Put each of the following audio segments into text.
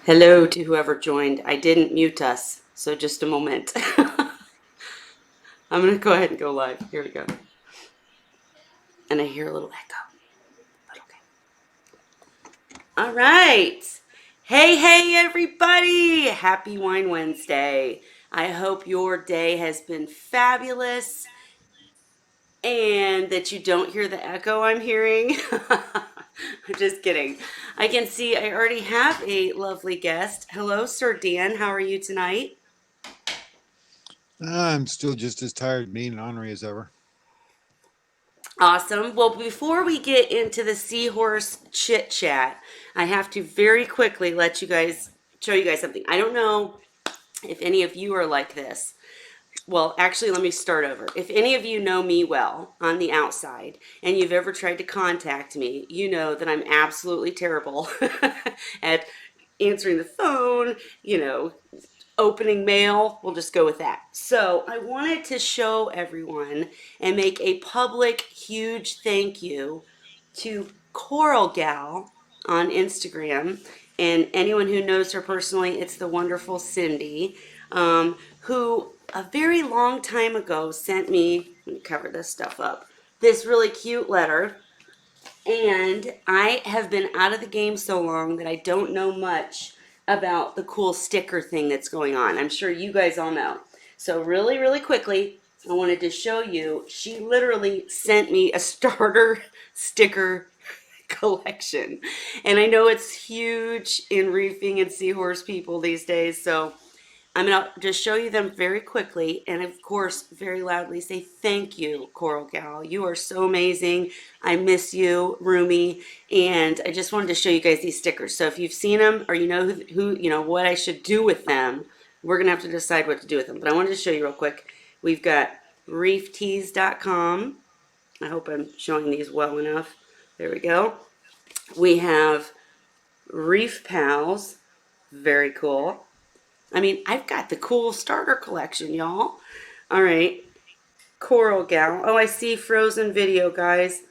Hello to whoever joined. I didn't mute us, so just a moment. I'm going to go ahead and go live. Here we go. And I hear a little echo, but okay. All right. Hey, everybody. Happy Wine Wednesday. I hope your day has been fabulous and that you don't hear the echo I'm hearing. I'm just kidding. I can see I already have a lovely guest. Hello, Sir Dan. How are you tonight? I'm still just as tired, mean, and ornery as ever. Awesome. Well, before we get into the Seahorse chit chat, I have to very quickly show you guys something. I don't know if any of you are like this. Well, actually, let me start over. If any of you know me well on the outside and you've ever tried to contact me, you know that I'm absolutely terrible at answering the phone, opening mail. We'll just go with that. So I wanted to show everyone and make a public, huge thank you to Coral Gal on Instagram. And anyone who knows her personally, it's the wonderful Cindy, who a very long time ago sent me, let me cover this stuff up, this really cute letter. And I have been out of the game so long that I don't know much about the cool sticker thing that's going on. I'm sure you guys all know. So, really quickly, I wanted to show you. She literally sent me a starter sticker collection. And I know it's huge in reefing and seahorse people these days. So, I'm going to just show you them very quickly and, of course, very loudly say thank you, Coral Gal. You are so amazing. I miss you, Rumi. And I just wanted to show you guys these stickers. So if you've seen them or you know what I should do with them, we're going to have to decide what to do with them. But I wanted to show you real quick. We've got reeftees.com. I hope I'm showing these well enough. There we go. We have Reef Pals. Very cool. I mean, I've got the cool starter collection, y'all. All right. Coral Gal. Oh, I see frozen video, guys.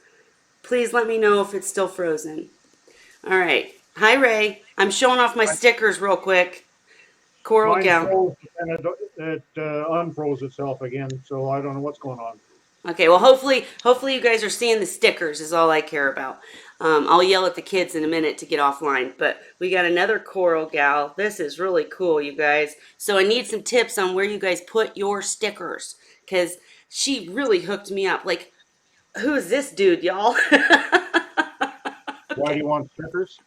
Please let me know if it's still frozen. All right. Hi, Ray. I'm showing off my Mine, stickers real quick. Coral mine Gal. froze and it unfroze itself again, so I don't know what's going on. Okay, well, hopefully you guys are seeing the stickers is all I care about. I'll yell at the kids in a minute to get offline, but we got another Coral Gal. This is really cool, you guys. So I need some tips on where you guys put your stickers, because she really hooked me up. Like, who is this dude, y'all? Why do you want stickers?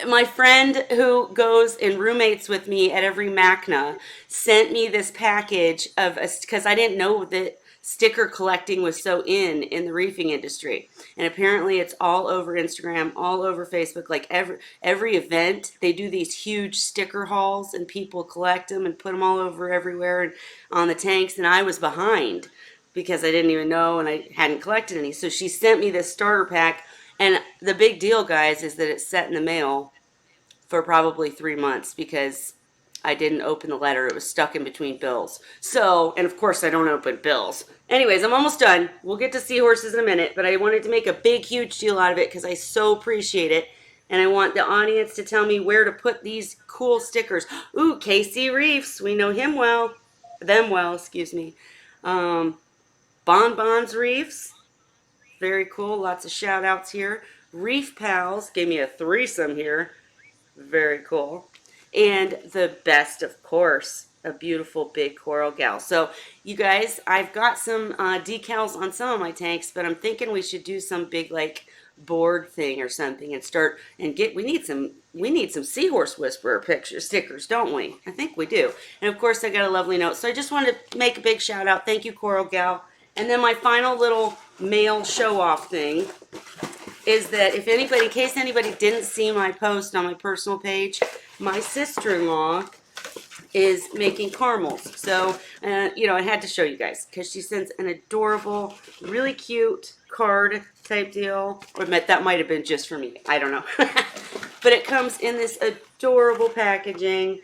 My friend who goes and roommates with me at every Macna sent me this package of a because I didn't know that sticker collecting was so in the reefing industry, and apparently it's all over Instagram, all over Facebook. Like every event, they do these huge sticker hauls, and people collect them and put them all over everywhere and on the tanks. And I was behind because I didn't even know and I hadn't collected any. So she sent me this starter pack, and the big deal, guys, is that it's set in the mail for probably 3 months because I didn't open the letter. It was stuck in between bills. So, and of course, I don't open bills. Anyways, I'm almost done. We'll get to seahorses in a minute, but I wanted to make a big, huge deal out of it because I so appreciate it. And I want the audience to tell me where to put these cool stickers. Ooh, KC Reefs. We know him well. Them well, excuse me. Um, Bonbons Reefs. Very cool. Lots of shout outs here. Reef Pals gave me a threesome here. Very cool. And the best, of course, a beautiful big Coral Gal. So, you guys, I've got some decals on some of my tanks, but I'm thinking we should do some big like board thing or something and start and get. We need some Seahorse Whisperer picture stickers, don't we? I think we do. And of course, I got a lovely note. So I just wanted to make a big shout out. Thank you, Coral Gal. And then my final little mail show off thing is that if anybody, in case anybody didn't see my post on my personal page, my sister-in-law is making caramels. So, I had to show you guys because she sends an adorable, really cute card type deal. Or that might have been just for me. I don't know. But it comes in this adorable packaging.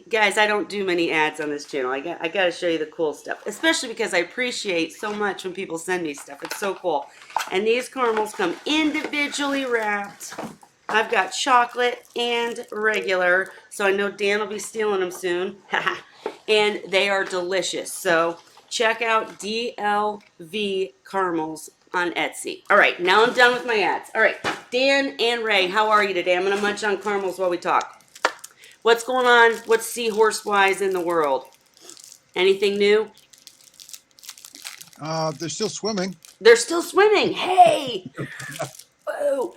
Guys, I don't do many ads on this channel. I got to show you the cool stuff, especially because I appreciate so much when people send me stuff. It's so cool. And these caramels come individually wrapped. I've got chocolate and regular, so I know Dan will be stealing them soon. And they are delicious. So check out DLV caramels on Etsy. All right, now I'm done with my ads. All right, Dan and Ray, how are you today? I'm gonna munch on caramels while we talk. What's going on? What's seahorse wise in the world? Anything new? They're still swimming. They're still swimming. Hey! Whoa.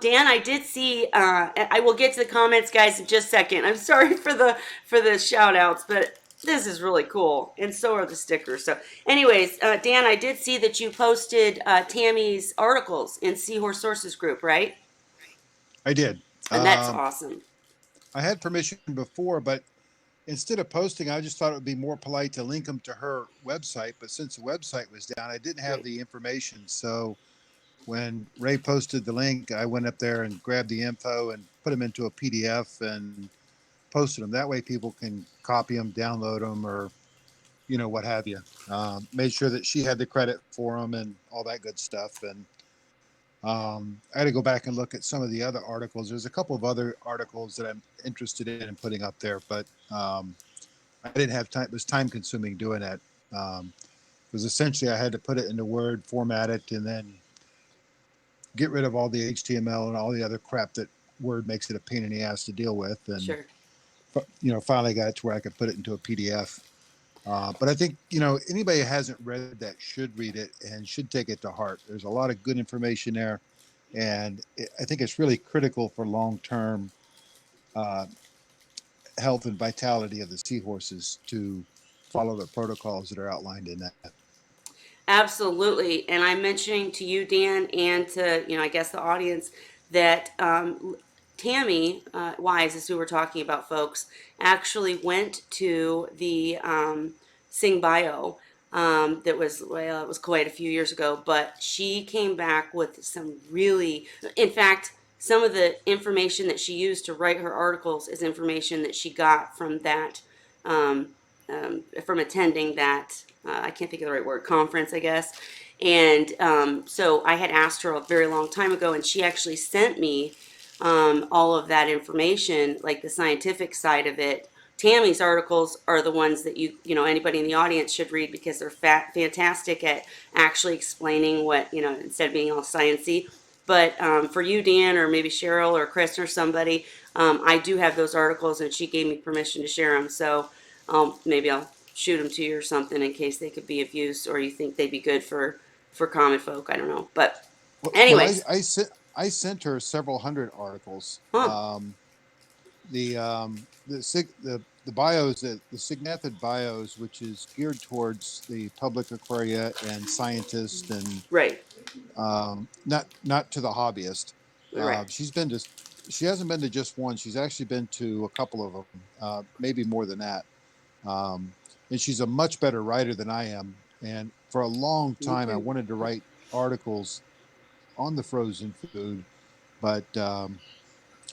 Dan, I did see. I will get to the comments, guys, in just a second. I'm sorry for the shout outs, but this is really cool, and so are the stickers. So, anyways, Dan, I did see that you posted Tammy's articles in Seahorse Sources group, right? I did. And that's Um, awesome. I had permission before, but instead of posting, I just thought it would be more polite to link them to her website. But since the website was down, I didn't have Right. the information. So when Ray posted the link, I went up there and grabbed the info and put them into a PDF and posted them. That way, people can copy them, download them, or what have you. Made sure that she had the credit for them and all that good stuff. And I had to go back and look at some of the other articles. There's a couple of other articles that I'm interested in putting up there, but I didn't have time. It was time consuming doing that. Because essentially I had to put it into Word, format it, and then get rid of all the HTML and all the other crap that Word makes it a pain in the ass to deal with. And Sure. finally got it to where I could put it into a PDF. But I think anybody who hasn't read that should read it and should take it to heart. There's a lot of good information there, and I think it's really critical for long-term uh, health and vitality of the seahorses to follow the protocols that are outlined in that. Absolutely. And I'm mentioning to you, Dan, and to, I guess the audience that Tammy Wise, is who we're talking about, folks, actually went to the Sing Bio. That was, well, it was quite a few years ago, but she came back with some really, in fact, some of the information that she used to write her articles is information that she got from that um, from attending that, I can't think of the right word, conference, I guess. And so I had asked her a very long time ago, and she actually sent me all of that information, like the scientific side of it. Tammy's articles are the ones that anybody in the audience should read because they're fantastic at actually explaining what, instead of being all sciencey. But for you, Dan, or maybe Cheryl or Chris or somebody, I do have those articles, and she gave me permission to share them. So maybe I'll shoot them to you or something in case they could be of use, or you think they'd be good for common folk. I don't know, but Well, anyways, I sent her several hundred articles. huh? The bios, the SIGNAFID bios, which is geared towards the public aquaria and scientists, and Right, not to the hobbyist. right, She hasn't been to just one. She's actually been to a couple of them, maybe more than that. Um, and she's a much better writer than I am. And for a long time, I okay, wanted to write articles on the frozen food, but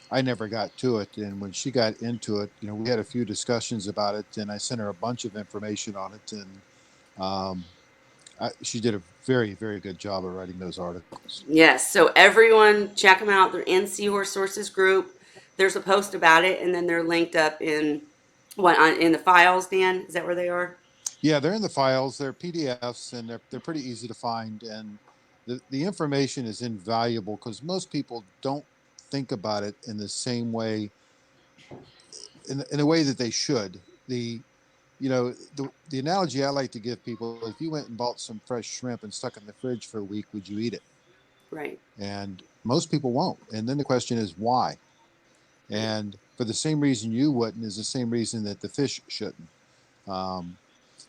I never got to it. And when she got into it, we had a few discussions about it, and I sent her a bunch of information on it. And um, she did a very, very good job of writing those articles. yes. So everyone, check them out. They're in Seahorse Sources group. There's a post about it, and then they're linked up in in the files. Dan, is that where they are? Yeah, they're in the files. They're PDFs, and they're pretty easy to find. And the information is invaluable because most people don't think about it in the same way, in a way that they should. The analogy I like to give people: if you went and bought some fresh shrimp and stuck it in the fridge for a week, would you eat it? Right. And most people won't. And then the question is why? And for the same reason you wouldn't is the same reason that the fish shouldn't. Um,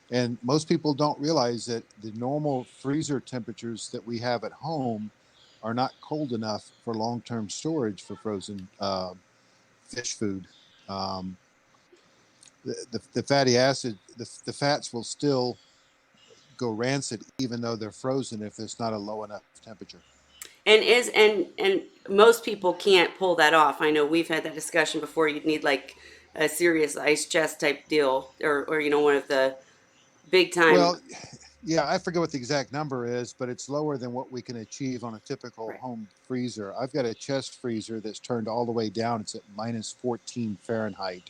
And most people don't realize that the normal freezer temperatures that we have at home are not cold enough for long-term storage for frozen fish food. Um, the fatty acid, the fats will still go rancid even though they're frozen if it's not a low enough temperature. And most people can't pull that off. I know we've had that discussion before. You'd need like a serious ice chest type deal, or one of the big time. Well, Yeah, I forget what the exact number is, but it's lower than what we can achieve on a typical Right. home freezer. I've got a chest freezer that's turned all the way down. It's at minus 14 Fahrenheit.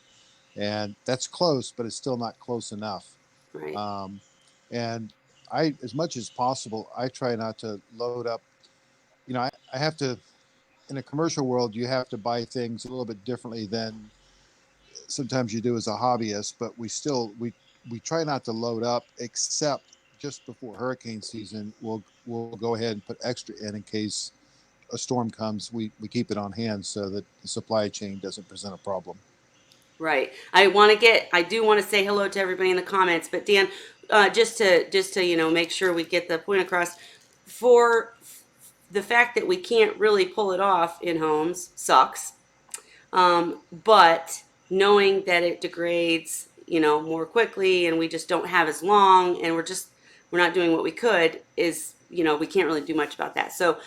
And that's close, but it's still not close enough. Right. Um, and as much as possible, I try not to load up. I have to, in a commercial world, you have to buy things a little bit differently than sometimes you do as a hobbyist, but we try not to load up except just before hurricane season. We'll go ahead and put extra in case a storm comes. We keep it on hand so that the supply chain doesn't present a problem. Right. I do want to say hello to everybody in the comments, but Dan, just to make sure we get the point across, for the fact that we can't really pull it off in homes sucks. But knowing that it degrades, more quickly, and we just don't have as long, and we're not doing what we could, is we can't really do much about that. So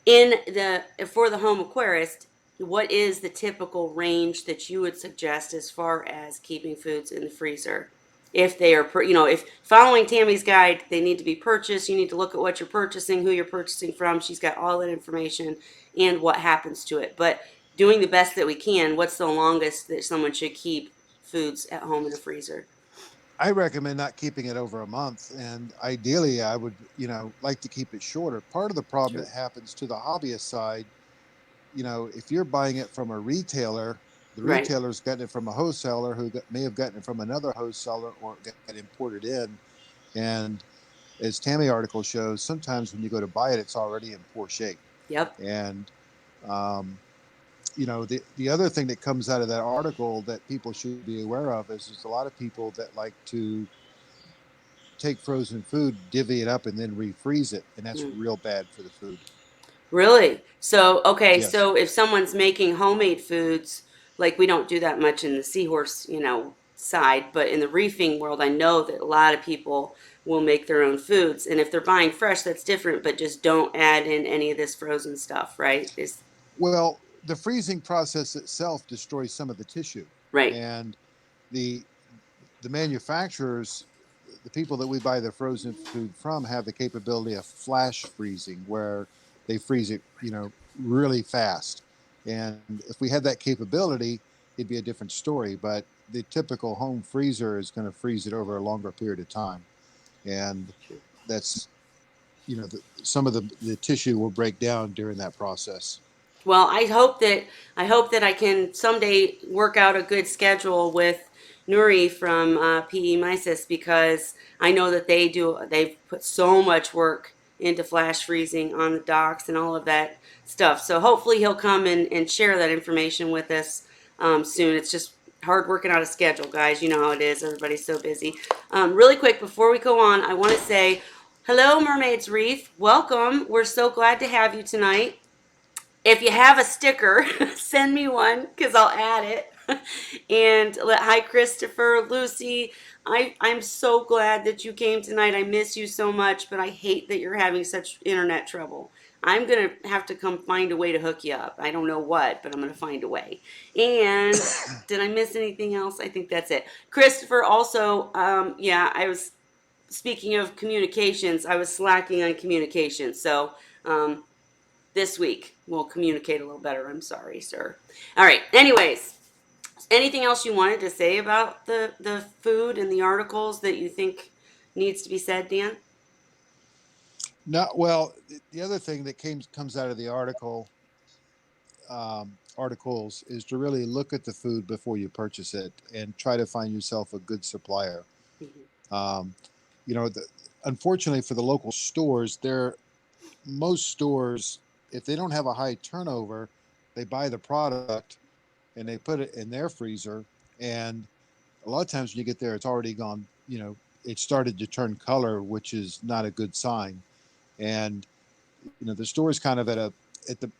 for the home aquarist, what is the typical range that you would suggest as far as keeping foods in the freezer? If they are, if following Tammy's guide, they need to be purchased. You need to look at what you're purchasing, who you're purchasing from. She's got all that information and what happens to it. But doing the best that we can, what's the longest that someone should keep foods at home in a freezer? I recommend not keeping it over a month, and ideally, I would, like to keep it shorter. Part of the problem Sure. that happens to the hobbyist side, if you're buying it from a retailer, the Right. retailer's gotten it from a wholesaler may have gotten it from another wholesaler or got imported in. And as Tammy article shows, sometimes when you go to buy it, it's already in poor shape. Yep. And um, the other thing that comes out of that article that people should be aware of is there's a lot of people that like to take frozen food, divvy it up, and then refreeze it, and that's Mm. real bad for the food. Really? So, okay, Yes. so if someone's making homemade foods, like we don't do that much in the Seahorse, side, but in the reefing world, I know that a lot of people will make their own foods. And if they're buying fresh, that's different, but just don't add in any of this frozen stuff, right? Is Well, the freezing process itself destroys some of the tissue, right. and the the manufacturers, the people that we buy the frozen food from, have the capability of flash freezing, where they freeze it, really fast. And if we had that capability, it'd be a different story. But the typical home freezer is going to freeze it over a longer period of time, and Sure. that's some of the tissue will break down during that process. Well, I hope that I can someday work out a good schedule with Nuri from PE Mysis, because I know that they've put so much work into flash freezing on the docks and all of that stuff. So hopefully he'll come and share that information with us soon. It's just hard working out a schedule, guys. You know how it is. Everybody's so busy. Really quick, before we go on, I want to say hello, Mermaids Reef. Welcome. We're so glad to have you tonight. If you have a sticker, send me one because I'll add it. And hi, Christopher, Lucy. I'm so glad that you came tonight. I miss you so much, but I hate that you're having such internet trouble. I'm going to have to come find a way to hook you up. I don't know what, but I'm going to find a way. And did I miss anything else? I think that's it. Christopher, also, yeah, I was speaking of communications, I was slacking on communications. So, this week we'll communicate a little better. I'm sorry, sir. All right. Anyways, anything else you wanted to say about the food and the articles that you think needs to be said, Dan? No, well, the other thing that comes out of the articles is to really look at the food before you purchase it and try to find yourself a good supplier. Mm-hmm. Um, you know, the, Unfortunately for the local stores, most stores, if they don't have a high turnover, they buy the product and they put it in their freezer. And a lot of times when you get there, it's already gone. It started to turn color, which is not a good sign. And the store is kind of at the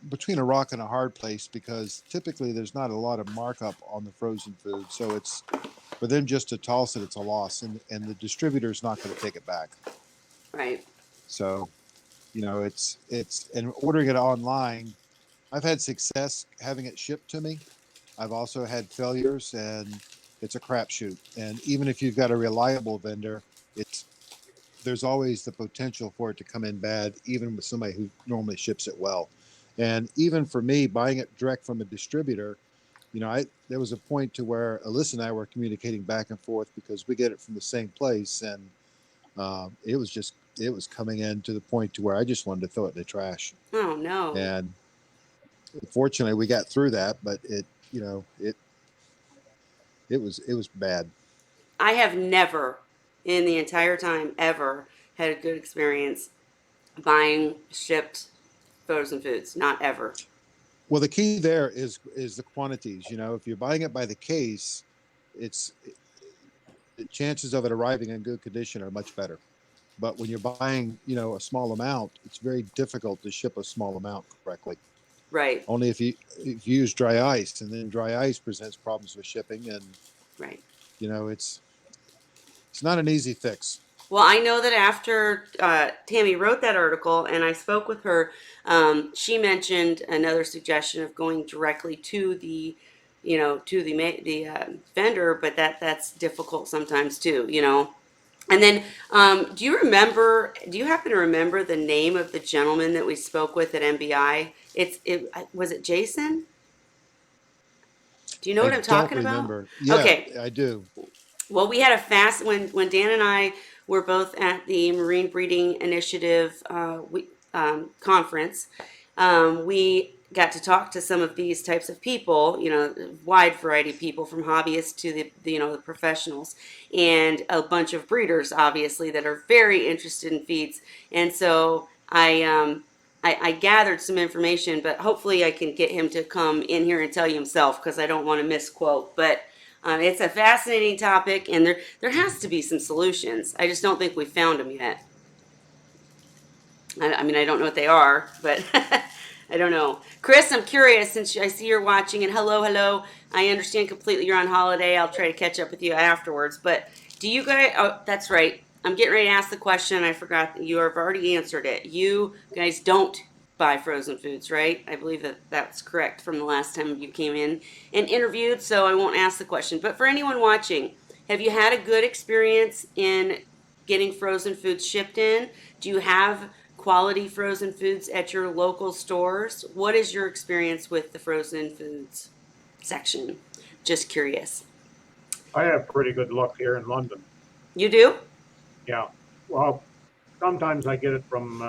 between a rock and a hard place, because typically there's not a lot of markup on the frozen food. So it's for them just to toss it, it's a loss, and the distributor's not going to take it back. Right. So it's and ordering it online. I've had success having it shipped to me. I've also had failures, and it's a crapshoot. And even if you've got a reliable vendor, it's there's always the potential for it to come in bad, even with somebody who normally ships it well. And even for me, buying it direct from a distributor, I there was a point to where Alyssa and I were communicating back and forth because we get it from the same place, and it was coming in to the point to where I just wanted to throw it in the trash. Oh no. And fortunately, we got through that, but it was bad. I have never, in the entire time ever, had a good experience buying shipped frozen foods. Not ever. Well, the key there is the quantities. If you're buying it by the case, it's the chances of it arriving in good condition are much better. But when you're buying, a small amount, it's very difficult to ship a small amount correctly. Right. Only if you use dry ice, and then dry ice presents problems with shipping, and Right. it's not an easy fix. Well, I know that after Tammy wrote that article and I spoke with her, she mentioned another suggestion of going directly to the vendor, but that's difficult sometimes too. And then, do you remember? Do you happen to remember the name of the gentleman that we spoke with at MBI? Was it Jason? Do you know what I I'm don't talking about? remember. Yeah, Okay. I do. Well, we had a fast when Dan and I were both at the Marine Breeding Initiative conference. We got to talk to some of these types of people, wide variety of people from hobbyists to the professionals, and a bunch of breeders, obviously, that are very interested in feeds. And so I gathered some information, but hopefully I can get him to come in here and tell you himself because I don't want to misquote. But it's a fascinating topic, and there has to be some solutions. I just don't think we found them yet. I mean, I don't know what they are, but I don't know. Chris, I'm curious since I see you're watching, and hello, hello. I understand completely you're on holiday. I'll try to catch up with you afterwards. But do you guys, oh, that's right. I'm getting ready to ask the question. I forgot that you have already answered it. You guys don't buy frozen foods, right? I believe that that's correct from the last time you came in and interviewed, so I won't ask the question. But for anyone watching, have you had a good experience in getting frozen foods shipped in? Do you have quality frozen foods at your local stores? What is your experience with the frozen foods section? Just curious. I have pretty good luck here in London. You do? Yeah. Well, sometimes I get it from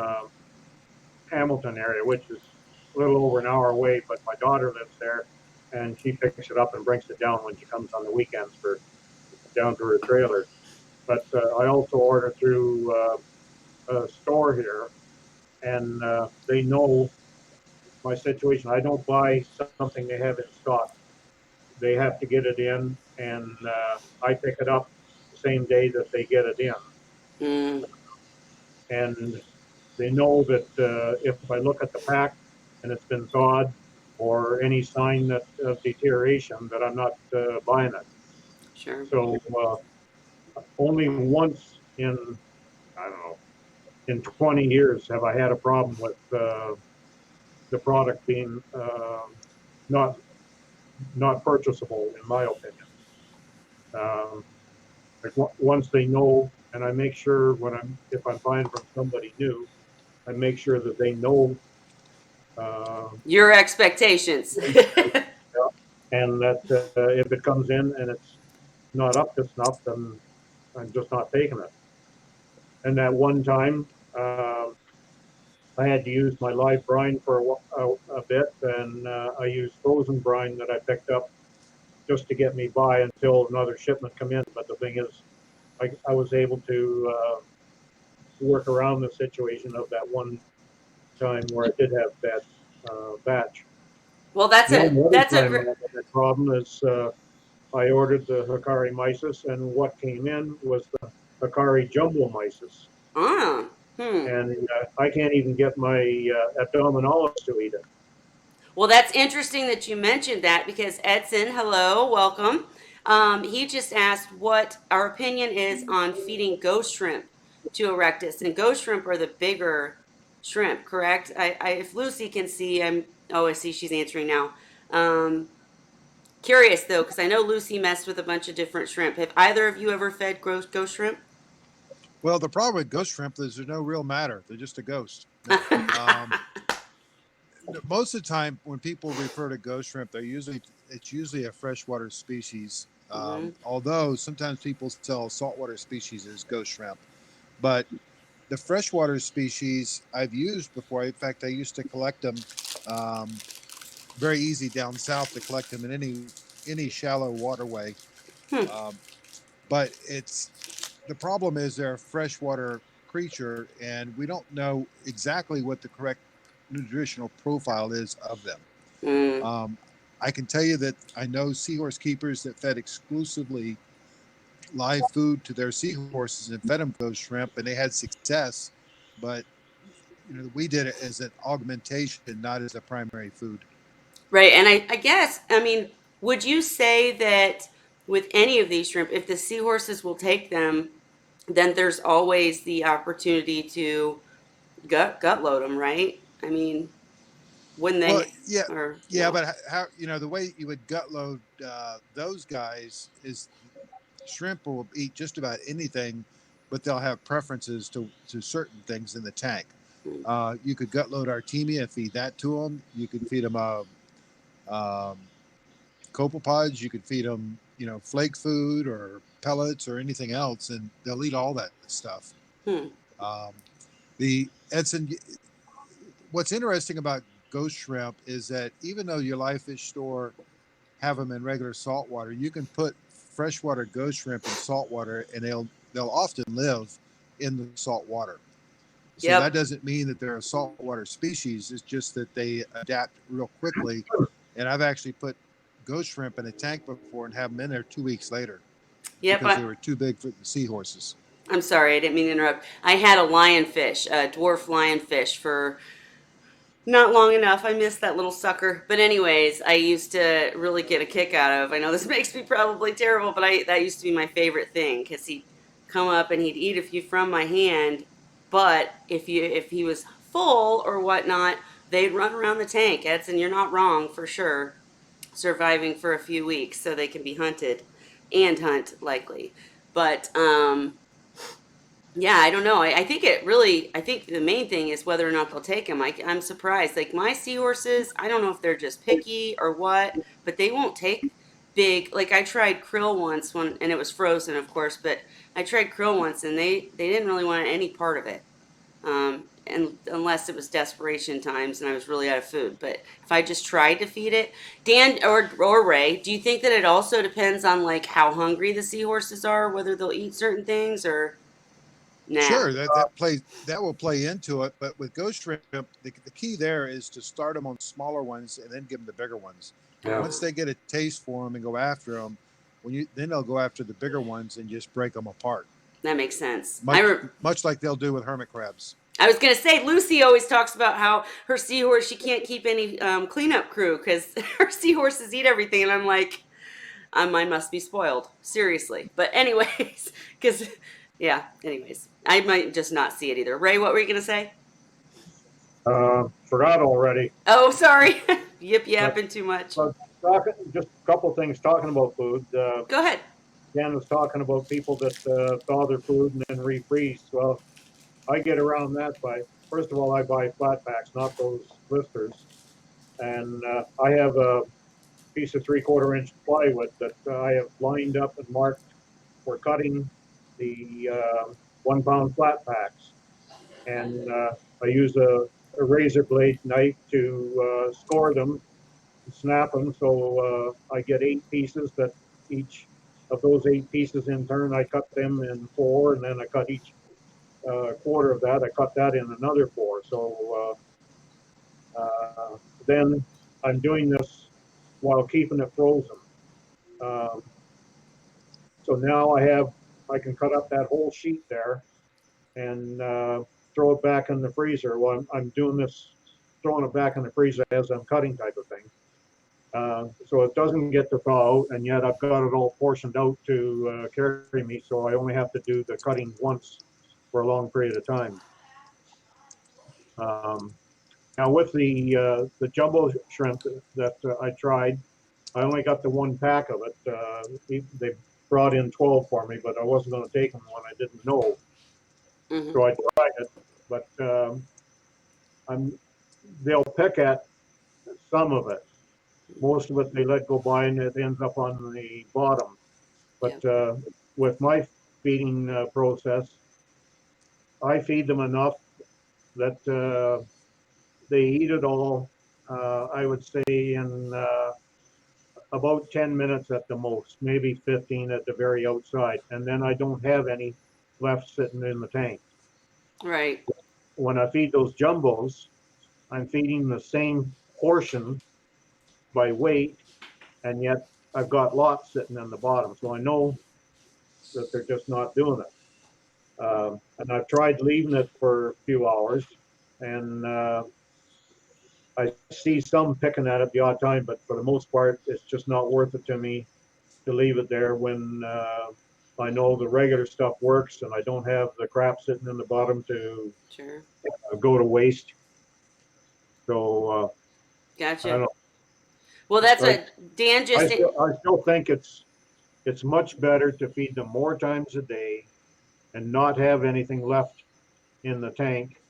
Hamilton area, which is a little over an hour away, but my daughter lives there and she picks it up and brings it down when she comes on the weekends for down to her trailer. But I also order through a store here, and they know my situation. I don't buy something they have in stock. They have to get it in, and I pick it up the same day that they get it in. Mm, And they know that if I look at the pack and it's been thawed or any sign that of deterioration, that I'm not buying it. sure. So only once in, I don't know, in 20 years have I had a problem with the product being not not purchasable, in my opinion. Um, like once they know, and I make sure when if I'm buying from somebody new, I make sure that they know, uh, Your expectations. and that if it comes in and it's not up to snuff, then I'm just not taking it. And that one time, I had to use my live brine for a bit, and I used frozen brine that I picked up just to get me by until another shipment come in. But the thing is, I was able to work around the situation of that one time where I did have bad batch. Well, that's The a only other that's a time great. I had that problem is I ordered the Hikari mysis, and what came in was the Hikari jumbo mysis. Ah, And I can't even get my abdominalis to eat it. Well, that's interesting that you mentioned that because Edson, hello, welcome. He just asked what our opinion is on feeding ghost shrimp to Erectus. And ghost shrimp are the bigger shrimp, correct? If Lucy can see, oh, I see she's answering now. Um, Curious though, because I know Lucy messed with a bunch of different shrimp. Have either of you ever fed ghost shrimp? Well, the problem with ghost shrimp is there's no real matter. They're just a ghost. No. Most of the time when people refer to ghost shrimp, it's usually a freshwater species. Hmm. Although sometimes people sell saltwater species as ghost shrimp, but the freshwater species I've used before. In fact, I used to collect them. Um, Very easy down south to collect them in any shallow waterway. Hmm. Um, but it's the problem is they're a freshwater creature, and we don't know exactly what the correct nutritional profile is of them. Mm. Um, I can tell you that I know seahorse keepers that fed exclusively live food to their seahorses and fed them ghost shrimp, and they had success. But we did it as an augmentation, not as a primary food. Right. And I guess, I mean, would you say that with any of these shrimp, if the seahorses will take them, then there's always the opportunity to gut load them, right? I mean, wouldn't Well, they? yeah, Or yeah, no? but how the way you would gut load those guys is shrimp will eat just about anything, but they'll have preferences to certain things in the tank. Mm. You could gut load artemia and feed that to them. You could feed them um, copepods. You could feed them, flake food or pellets or anything else, and they'll eat all that stuff. Hmm. Um, the Edson, what's interesting about ghost shrimp is that even though your live fish store have them in regular salt water, you can put freshwater ghost shrimp in salt water, and they'll often live in the salt water. So that Yep. doesn't mean that they're a saltwater species. It's just that they adapt real quickly. And I've actually put ghost shrimp in a tank before and have them in there 2 weeks later Yep. because they were too big for the seahorses. I'm sorry, I didn't mean to interrupt. I had a lionfish, a dwarf lionfish, for not long enough. I missed that little sucker. But anyways, I used to really get a kick out of. I know this makes me probably terrible, but I that used to be my favorite thing because he'd come up and he'd eat a few from my hand. But if he was full or whatnot, they'd run around the tank. Edson, you're not wrong for sure. Surviving for a few weeks so they can be hunted and hunt likely. But yeah, I don't know. I think it really, I think the main thing is whether or not they'll take them. I'm surprised. Like my seahorses, I don't know if they're just picky or what, but they won't take big. Like I tried krill once when, and it was frozen, of course, but I tried krill once and they didn't really want any part of it. And unless it was desperation times and I was really out of food. But if I just tried to feed it, Dan or Ray, do you think that it also depends on like how hungry the seahorses are, whether they'll eat certain things or nah? Sure, that will play into it, but with ghost shrimp, the key there is to start them on smaller ones and then give them the bigger ones. Yeah. Once they get a taste for them and go after them, then they'll go after the bigger ones and just break them apart, That makes sense. much like they'll do with hermit crabs. I was gonna say Lucy always talks about how her seahorse she can't keep any cleanup crew because her seahorses eat everything, and I'm like, mine must be spoiled, seriously. But anyways, because yeah, anyways, I might just not see it either. Ray, what were you gonna say? Forgot already. Oh, sorry, yip But, yapping too much. but just a couple things talking about food. Go ahead. Dan was talking about people that thaw their food and then refreeze. Well, I get around that by, first of all, I buy flat packs, not those blisters. And I have a piece of 3/4 inch plywood that I have lined up and marked for cutting the 1 pound flat packs. And I use a razor blade knife to score them, snap them. So I get 8 pieces that each of those 8 pieces in turn, I cut them in 4, and then I cut each quarter of that. I cut that in another 4. So then I'm doing this while keeping it frozen. Um, so now I can cut up that whole sheet there and throw it back in the freezer. Well, I'm doing this, throwing it back in the freezer as I'm cutting type of thing. So it doesn't get to thaw, and yet I've got it all portioned out to carry me, so I only have to do the cutting once for a long period of time. Um, Now with the jumbo shrimp that I tried, I only got the 1 pack of it. They brought in 12 for me, but I wasn't going to take them when I didn't know. Hmm. So I tried it, but I'm they'll pick at some of it. Most of it they let go by, and it ends up on the bottom. Yep. But with my feeding process, I feed them enough that they eat it all. I would say in about 10 minutes at the most, maybe 15 at the very outside. And then I don't have any left sitting in the tank. Right. When I feed those jumbos, I'm feeding the same portion by weight, and yet I've got lots sitting in the bottom. So I know that they're just not doing it. And I've tried leaving it for a few hours, and I see some picking at it the odd time, but for the most part, it's just not worth it to me to leave it there when I know the regular stuff works and I don't have the crap sitting in the bottom to Sure. go to waste. So I Gotcha. don't Well, that's know. what Dan I, I just. still I still think it's much better to feed them more times a day and not have anything left in the tank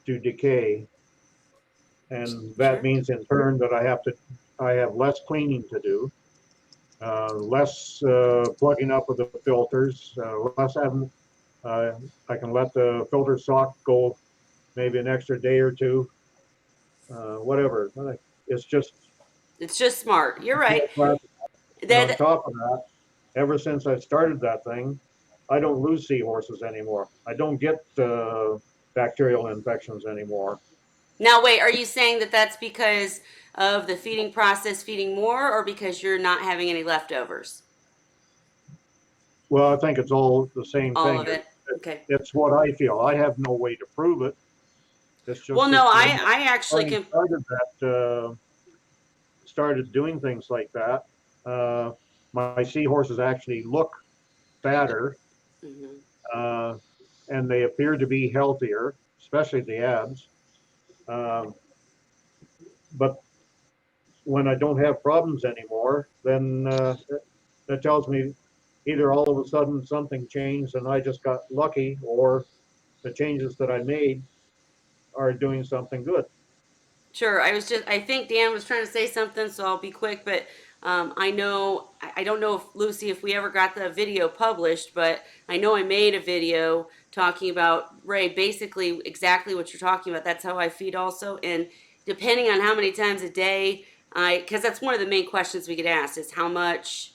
to decay. And that Sure. means in turn that I have less cleaning to do, less plugging up of the filters, less having, uh, I can let the filter sock go maybe an extra day or two, whatever. It's just, It's just smart. You're right. and on That. top of that, ever since I started that thing, I don't lose seahorses anymore. I don't get bacterial infections anymore. Now, wait. Are you saying that that's because of the feeding process, feeding more, or because you're not having any leftovers? Well, I think it's all the same All thing. of it. Okay. It's what I feel. I have no way to prove it. It's Well, just that no. when I actually I can. started doing things like that, uh, my seahorses actually look fatter, Mhm. uh, and they appear to be healthier, especially the abs. Um, but when I don't have problems anymore, then that tells me either all of a sudden something changed and I just got lucky, or the changes that I made are doing something good. Sure. I think Dan was trying to say something, so I'll be quick. But I don't know if Lucy, if we ever got the video published, but I know I made a video talking about Ray, basically exactly what you're talking about. That's how I feed also. And depending on how many times a day because that's one of the main questions we get asked is how much,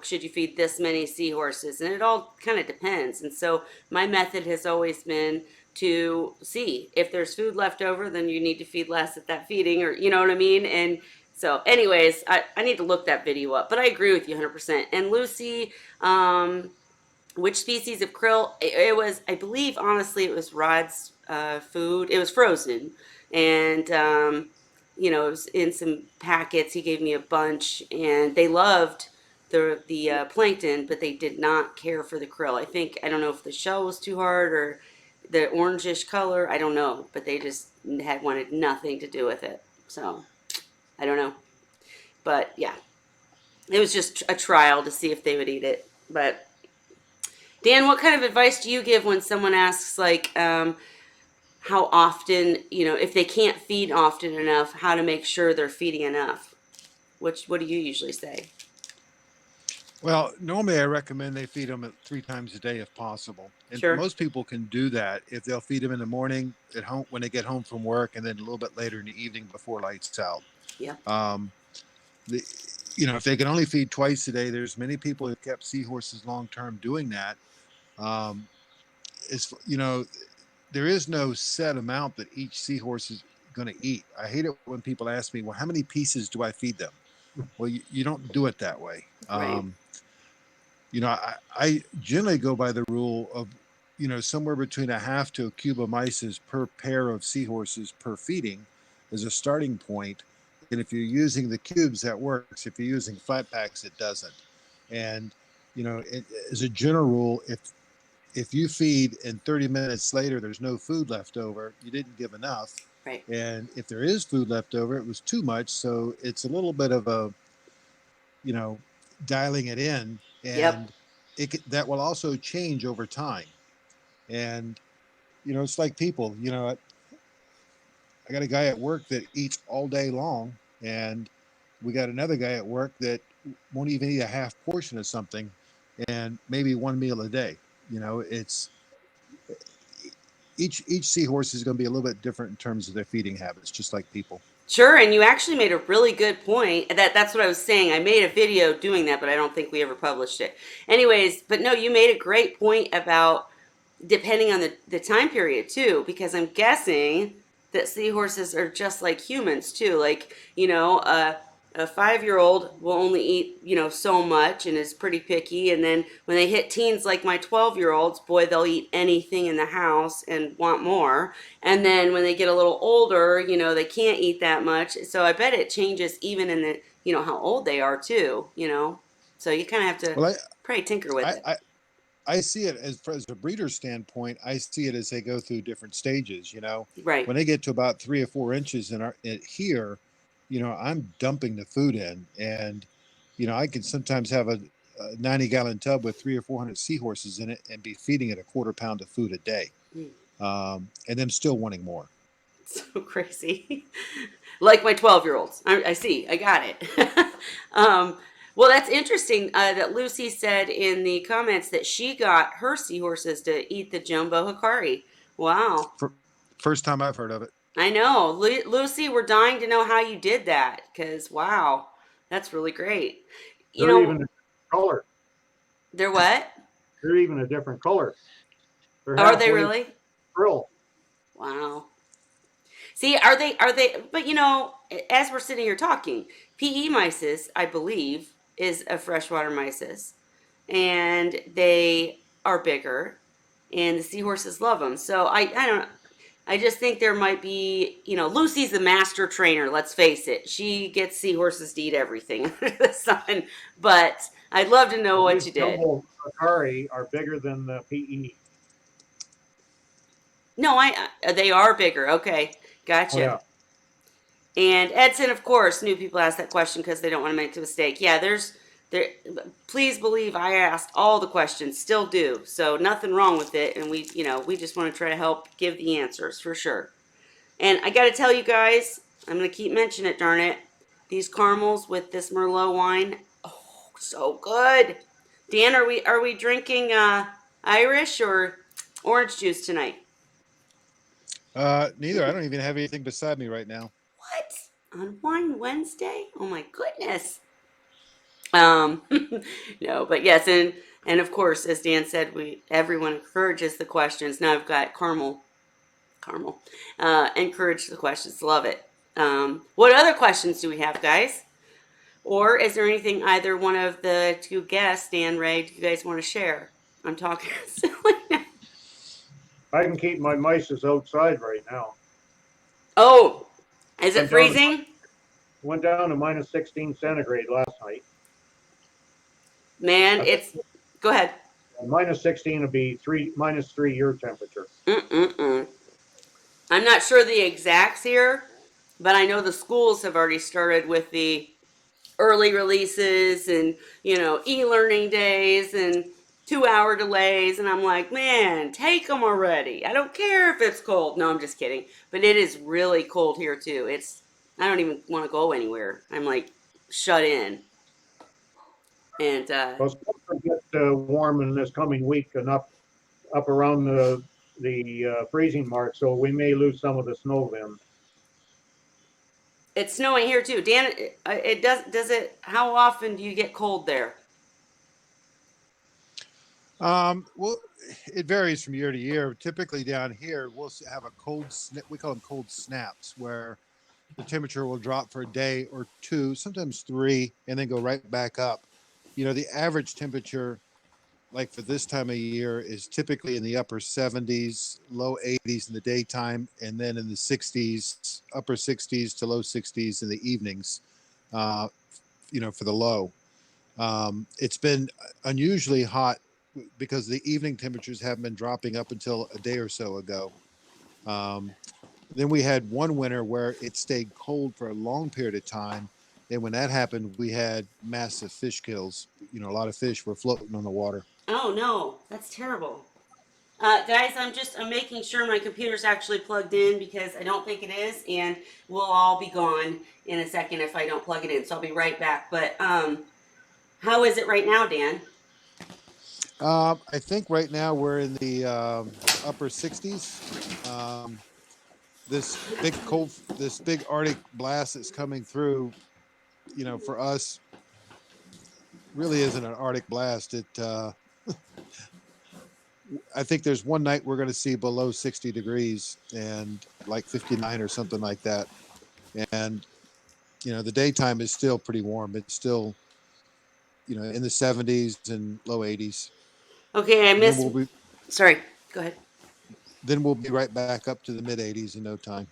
should you feed this many seahorses? And it all kind of depends. And so my method has always been to see if there's food left over, then you need to feed less at that feeding, or you know what I mean. And so anyways, I need to look that video up, but I agree with you 100%. And Lucy, which species of krill? It was, I believe, honestly, it was Rod's food. It was frozen, and it was in some packets. He gave me a bunch, and they loved the plankton, but they did not care for the krill. I don't know if the shell was too hard or the orangish color. I don't know, but they just had wanted nothing to do with it. So I don't know, but yeah, it was just a trial to see if they would eat it, but. Dan, what kind of advice do you give when someone asks, like, how often, if they can't feed often enough, how to make sure they're feeding enough? What do you usually say? Well, normally I recommend they feed them at 3 times a day if possible. And Sure. most people can do that if they'll feed them in the morning at home when they get home from work, and then a little bit later in the evening before lights out. Yeah. Um, the, if they can only feed twice a day, there's many people who kept seahorses long term doing that. Um, there is no set amount that each seahorse is going to eat. I hate it when people ask me, well, how many pieces do I feed them? Well, you don't do it that way. Right. I generally go by the rule of, somewhere between a half to a cube of mice per pair of seahorses per feeding as a starting point. And if you're using the cubes, that works. If you're using flat packs, it doesn't. And, as a general rule, if you feed and 30 minutes later there's no food left over, you didn't give enough. Right. And if there is food left over, it was too much. So it's a little bit of a, you know, dialing it in, Yep. and that will also change over time. And, it's like people, I got a guy at work that eats all day long, and we got another guy at work that won't even eat a half portion of something, and maybe one meal a day. It's each seahorse is going to be a little bit different in terms of their feeding habits, just like people. Sure, and you actually made a really good point. That's what I was saying. I made a video doing that, but I don't think we ever published it. Anyways, but no, you made a great point about depending on the time period too, because I'm guessing that seahorses are just like humans too. Like, a 5-year-old will only eat, so much and is pretty picky. And then when they hit teens, like my 12-year-olds, boy, they'll eat anything in the house and want more. And then when they get a little older, they can't eat that much. So I bet it changes even in the, how old they are too. So you kind of have to Well, probably tinker with I, it. I, I see it as a breeder standpoint. I see it as they go through different stages. Right. When they get to about 3 or 4 inches here, I'm dumping the food in, and I can sometimes have a 90-gallon tub with 300 or 400 seahorses in it and be feeding it a quarter pound of food a day, Mm. and them still wanting more. So crazy. Like my 12-year-olds. I see. I got it. Well, that's interesting that Lucy said in the comments that she got her seahorses to eat the jumbo hikari. Wow. For, First time I've heard of it. I know. Lucy, we're dying to know how you did that because, wow, that's really great. You They're know, even a color. they're what? They're even a different color. They're Are they halfway really? grill. Wow. See, are they, but as we're sitting here talking, PE mysis, I believe, is a freshwater mysis, and they are bigger, and the seahorses love them. So I don't, I just think there might be, Lucy's the master trainer, let's face it. She gets seahorses to eat everything under the sun, but I'd love to know But what these you did. jumbo Akari are bigger than the PE. No, they are bigger. Okay, Oh gotcha. yeah. And Edson, of course, knew people asked that question because they don't want to make a mistake. Yeah, there. Please believe I asked all the questions, still do. So nothing wrong with it, and we just want to try to help give the answers for sure. And I got to tell you guys, I'm gonna keep mentioning it. Darn it, these caramels with this Merlot wine, oh, so good. Dan, are we drinking Irish or orange juice tonight? Neither. I don't even have anything beside me right now. What? On Wine Wednesday? Oh my goodness. No, but yes, and of course, as Dan said, we everyone encourages the questions. Now I've got caramel. Encourage the questions. Love it. What other questions do we have, guys? Or is there anything either one of the two guests, Dan, Ray, do you guys want to share? I'm talking silly now. I can keep my mices outside right now. Oh, is it Went down to freezing? went down to minus 16 centigrade last night. Man, I think it's. Go ahead. minus 16 would be minus 3 your temperature. Mm-mm-mm. I'm not sure the exacts here, but I know the schools have already started with the early releases and, e-learning days and 2-hour delays. And I'm like, man, take them already. I don't care if it's cold. No, I'm just kidding. But it is really cold here too. I don't even want to go anywhere. I'm like shut in. And, Well, it's supposed to get warm in this coming week and up around the freezing mark, so we may lose some of the snow then. it's snowing here too. Dan, it does it, how often do you get cold there? Well, it varies from year to year. Typically down here, we'll have a we call them cold snaps, where the temperature will drop for a day or two, sometimes three, and then go right back up. The average temperature, like for this time of year, is typically in the upper 70s, low 80s in the daytime, and then in the 60s, upper 60s to low 60s in the evenings, uh, for the low. It's been unusually hot because the evening temperatures haven't been dropping up until a day or so ago. Um, then we had one winter where it stayed cold for a long period of time. And when that happened, we had massive fish kills. A lot of fish were floating on the water. Oh no, that's terrible. Guys, I'm making sure my computer's actually plugged in because I don't think it is, and we'll all be gone in a second if I don't plug it in. So I'll be right back. But how is it right now, Dan? I think right now we're in the upper 60s. This big Arctic blast that's coming through, for us really isn't an Arctic blast. I think there's one night we're going to see below 60 degrees and like 59 or something like that. And, the daytime is still pretty warm. It's still, in the 70s and low 80s. Okay, I And then missed. we'll be Sorry, go ahead. then we'll be right back up to the mid 80s in no time.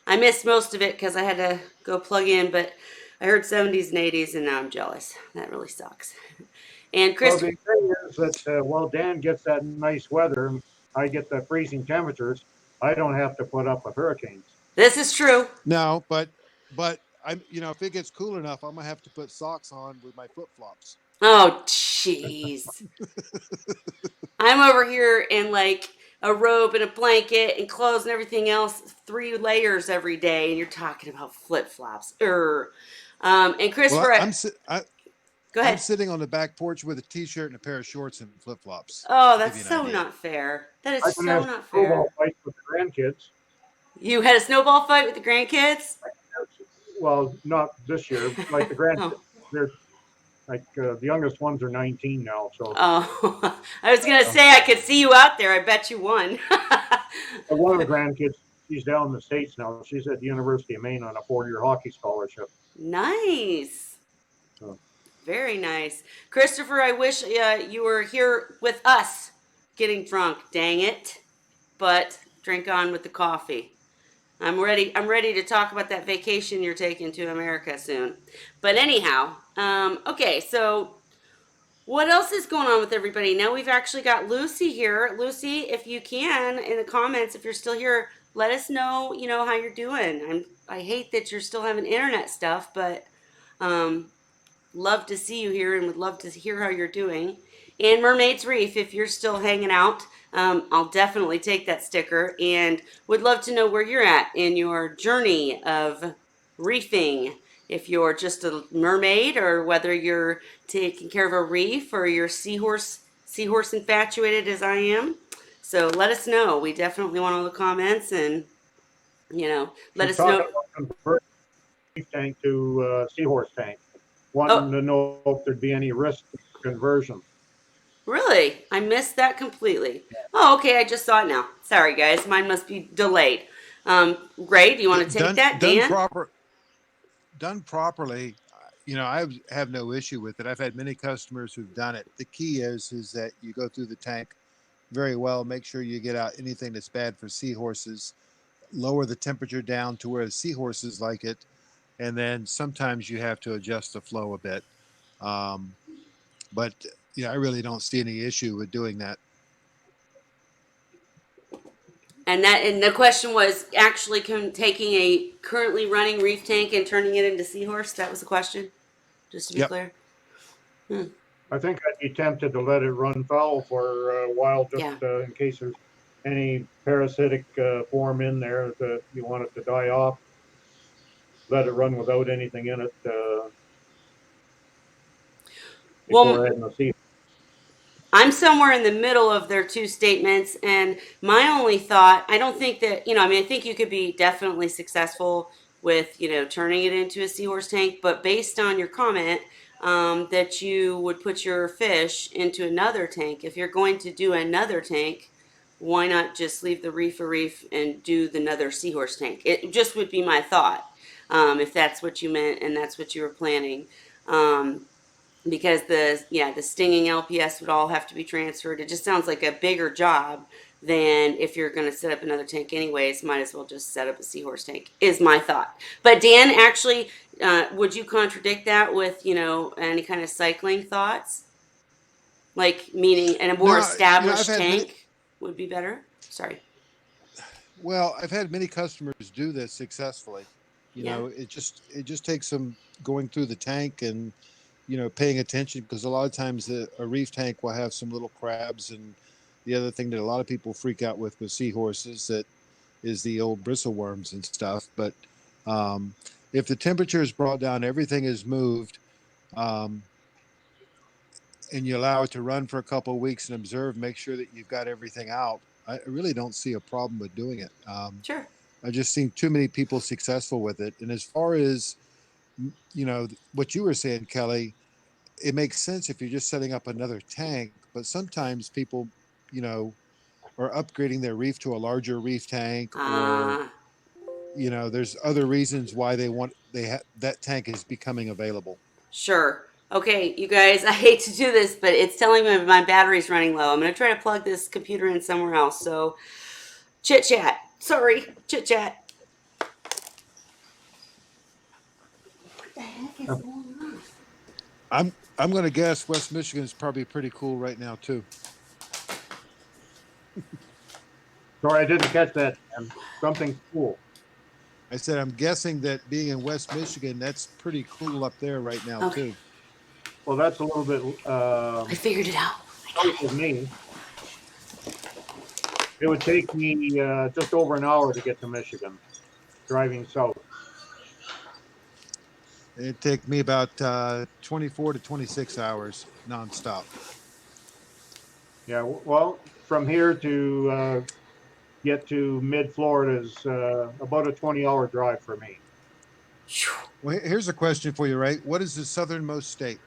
I missed most of it because I had to go plug in, but I heard 70s and 80s, and now I'm jealous. That really sucks. And Well, Chris, the thing is that while Dan gets that nice weather and I get the freezing temperatures, I don't have to put up with hurricanes. this is true. No, but I'm if it gets cool enough, I'm gonna have to put socks on with my flip flops. Oh, jeez. I'm over here in like a robe and a blanket and clothes and everything else, 3 layers every day, and you're talking about flip flops. And Well, Christopher, go I'm ahead. sitting on the back porch with a t-shirt and a pair of shorts and flip flops. Oh, To give that's you an so idea. not fair. That is I've been so having not snowball fair. fights with the grandkids. You had a snowball fight with the grandkids? Well, not this year. Like the grandkids, Oh. they're like the youngest ones are 19 now. So Oh, I was gonna uh, say I could see you out there. I bet you won. one of the grandkids, she's down in the States now. She's at the University of Maine on a 4-year hockey scholarship. Nice. So Very nice. Christopher, I wish you were here with us getting drunk. Dang it. But drink on with the coffee. I'm ready to talk about that vacation you're taking to America soon. But anyhow, okay, so what else is going on with everybody? Now we've actually got Lucy here. Lucy, if you can, in the comments, if you're still here, let us know, how you're doing. I hate that you're still having internet stuff, but um, love to see you here and would love to hear how you're doing. And Mermaid's Reef, if you're still hanging out, I'll definitely take that sticker and would love to know where you're at in your journey of reefing. If you're just a mermaid or whether you're taking care of a reef or you're seahorse infatuated as I am. So let us know. We definitely want all the comments and let she's us know. talking about converting the reef tank to seahorse tank, Oh, wanting to know if there'd be any risk to conversion. really? I missed that completely. Oh, okay. I just saw it now. Sorry, guys. Mine must be delayed. Ray, do you want to take Done that? done Dan? proper done properly. I have no issue with it. I've had many customers who've done it. The key is that you go through the tank very well. Make sure you get out anything that's bad for seahorses. Lower the temperature down to where the seahorses like it, and then sometimes you have to adjust the flow a bit. Um, but I really don't see any issue with doing that. And the question was actually taking a currently running reef tank and turning it into seahorse. That was the question, just to be Yep. clear. Hmm. I think I'd be tempted to let it run fallow for a while just Yeah. in case there's any parasitic form in there that you want it to die off. Let it run without anything in it Well, before adding the seed. I'm somewhere in the middle of their two statements, and my only thought, I don't think that, I think you could be definitely successful with, turning it into a seahorse tank, but based on your comment, that you would put your fish into another tank, if you're going to do another tank, why not just leave the reef a reef and do the another seahorse tank? It just would be my thought, if that's what you meant and that's what you were planning. Um, because the stinging LPS would all have to be transferred. It just sounds like a bigger job than if you're going to set up another tank anyways. Might as well just set up a seahorse tank. Is my thought. But Dan, actually, would you contradict that with any kind of cycling thoughts? Like meaning, and a more No, I've established had many. tank would be better. Sorry. Well, I've had many customers do this successfully. Yeah. It just takes some going through the tank and paying attention because a lot of times a reef tank will have some little crabs and the other thing that a lot of people freak out with seahorses that is the old bristleworms and stuff. But um, if the temperature is brought down, everything is moved, um, and you allow it to run for a couple of weeks and observe, make sure that you've got everything out. I really don't see a problem with doing it. Sure. I've just seen too many people successful with it. And as far as what you were saying, Kelly, it makes sense if you're just setting up another tank. But sometimes people, you know, are upgrading their reef to a larger reef tank, or Uh, there's other reasons why that tank is becoming available. sure. Okay, you guys, I hate to do this, but it's telling me my battery's running low. I'm going to try to plug this computer in somewhere else. So, chit chat. Sorry, chit chat. What the heck is going on? I'm going to guess West Michigan is probably pretty cool right now too. Sorry, I didn't catch that. Something's cool. I said I'm guessing that being in West Michigan, that's pretty cool up there right now Okay, too. Well, that's a little bit I figured it out. I got south it. of me. It would take me just over an hour to get to Michigan, driving south. It'd take me about 24 to 26 hours nonstop. Yeah, well, from here to get to mid Florida is about a 20-hour drive for me. Well, here's a question for you, Ray. What is the southernmost state?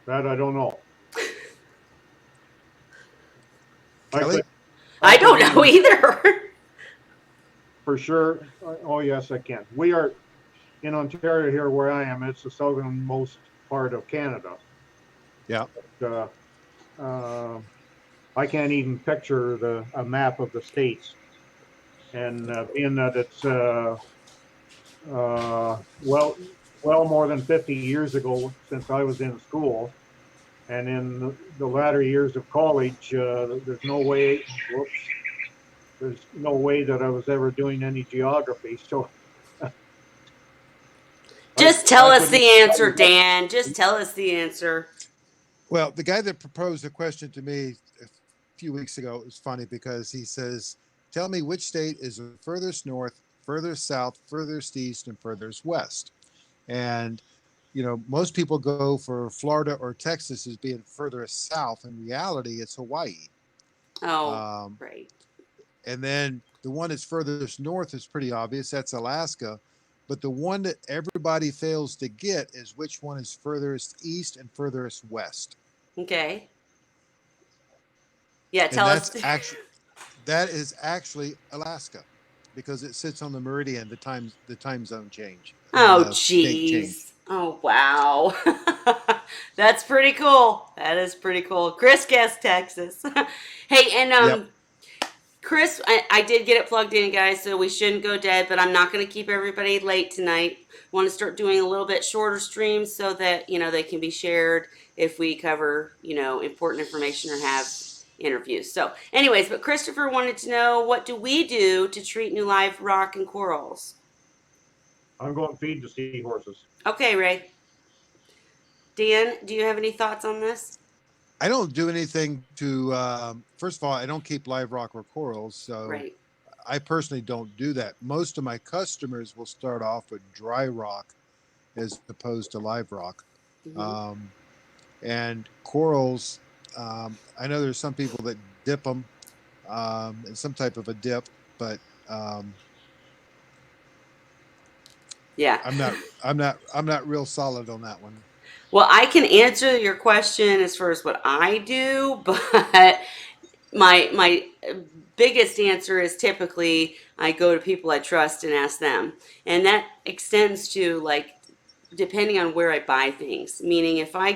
That I don't know. I Kelly? could, I I could don't know even either. for sure. Oh, yes, I can. We are in Ontario here where I am. It's the southernmost part of Canada. Yeah. Uh, uh, I can't even picture a map of the states. And being that it's well, more than 50 years ago since I was in school, and in the latter years of college, there's no way. Whoops, there's no way that I was ever doing any geography. So Just tell I us couldn't the tell answer, you that. Dan. Just tell us the answer. Well, the guy that proposed the question to me a few weeks ago was funny because he says, "Tell me which state is the furthest north, furthest south, furthest east, and furthest west." And most people go for Florida or Texas as being furthest south. In reality, it's Hawaii. Oh, Um, right. and then the one that's furthest north is pretty obvious. That's Alaska. But the one that everybody fails to get is which one is furthest east and furthest west. Okay. Yeah, And tell us. that is actually Alaska because it sits on the meridian, the time zone change and Oh, the date change. jeez. Oh, wow. That's pretty cool. That is pretty cool. Chris guessed Texas. Hey, and Yep. Chris, I did get it plugged in, guys, so we shouldn't go dead, but I'm not going to keep everybody late tonight. Want to start doing a little bit shorter streams so that, they can be shared if we cover, important information or have interviews. So, anyways, but Christopher wanted to know, what do we do to treat new live rock and corals? I'm going to feed the seahorses. Okay, Ray. Dan, do you have any thoughts on this? I don't do anything to. First of all, I don't keep live rock or corals, so Right. I personally don't do that. Most of my customers will start off with dry rock as opposed to live rock. Hmm. Um, and corals, I know there's some people that dip them in some type of a dip, but um, Yeah. I'm not real solid on that one. Well, I can answer your question as far as what I do, but my biggest answer is typically I go to people I trust and ask them. And that extends to, like, depending on where I buy things. Meaning if I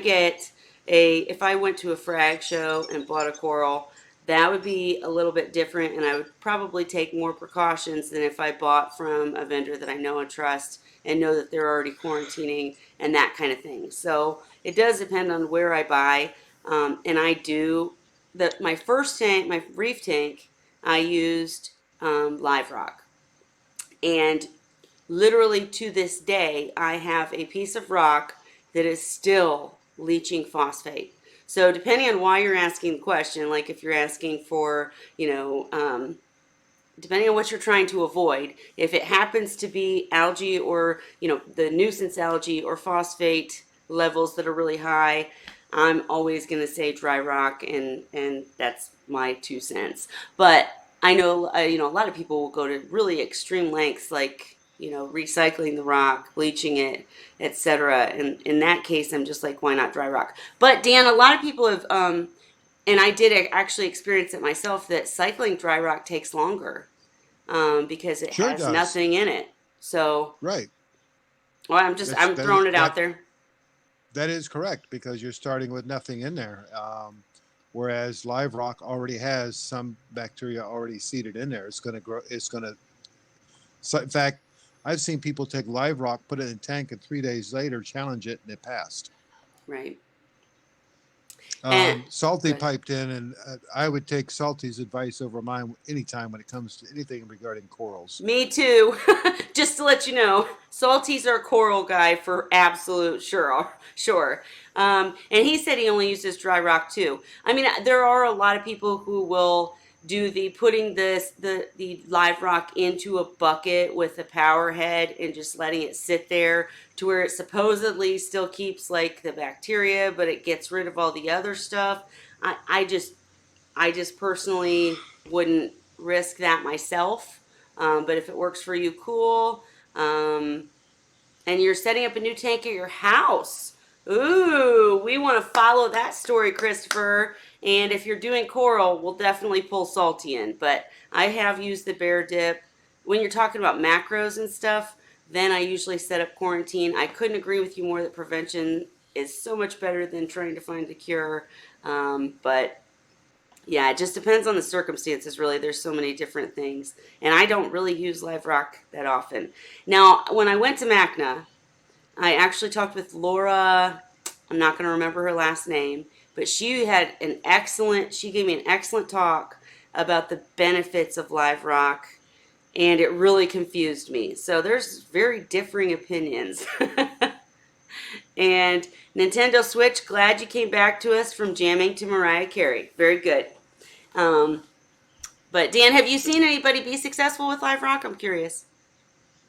went to a frag show and bought a coral, that would be a little bit different, and I would probably take more precautions than if I bought from a vendor that I know and trust and know that they're already quarantining and that kind of thing. So it does depend on where I buy. And I do my first tank, my reef tank, I used live rock, and literally to this day, I have a piece of rock that is still leaching phosphate. So depending on why you're asking the question, like if you're asking for, depending on what you're trying to avoid, if it happens to be algae or, the nuisance algae or phosphate levels that are really high, I'm always going to say dry rock, and that's my 2 cents. But I know, a lot of people will go to really extreme lengths, like, recycling the rock, bleaching it, etc. And in that case, I'm just like, why not dry rock? But Dan, a lot of people have, and I did actually experience it myself, that cycling dry rock takes longer, because it Sure it has does. nothing in it. So, Right. well, That's I'm throwing it out there. that is correct because you're starting with nothing in there. Whereas live rock already has some bacteria already seeded in there. It's going to grow. It's going to. So in fact, I've seen people take live rock, put it in a tank, and 3 days later challenge it, and it passed. Right. And Salty good. piped in, and I would take Salty's advice over mine anytime when it comes to anything regarding corals. Me too. Just to let you know, Salty's our coral guy for absolute sure. Sure. And he said he only uses dry rock too. I mean, there are a lot of people who will do the putting the live rock into a bucket with a power head and just letting it sit there to where it supposedly still keeps like the bacteria, but it gets rid of all the other stuff. I just personally wouldn't risk that myself. But if it works for you, cool. Um, and you're setting up a new tank at your house. Ooh, we want to follow that story, Christopher. And if you're doing coral, we'll definitely pull Salty in. But I have used the bear dip. When you're talking about macros and stuff, then I usually set up quarantine. I couldn't agree with you more that prevention is so much better than trying to find the cure. But yeah, it just depends on the circumstances, really. There's so many different things. And I don't really use live rock that often. Now, when I went to Macna, I actually talked with Laura. I'm not going to remember her last name, but she gave me an excellent talk about the benefits of live rock, and it really confused me. So there's very differing opinions. And Nintendo Switch, glad you came back to us from jamming to Mariah Carey. Very good. Um, but Dan, have you seen anybody be successful with live rock? I'm curious.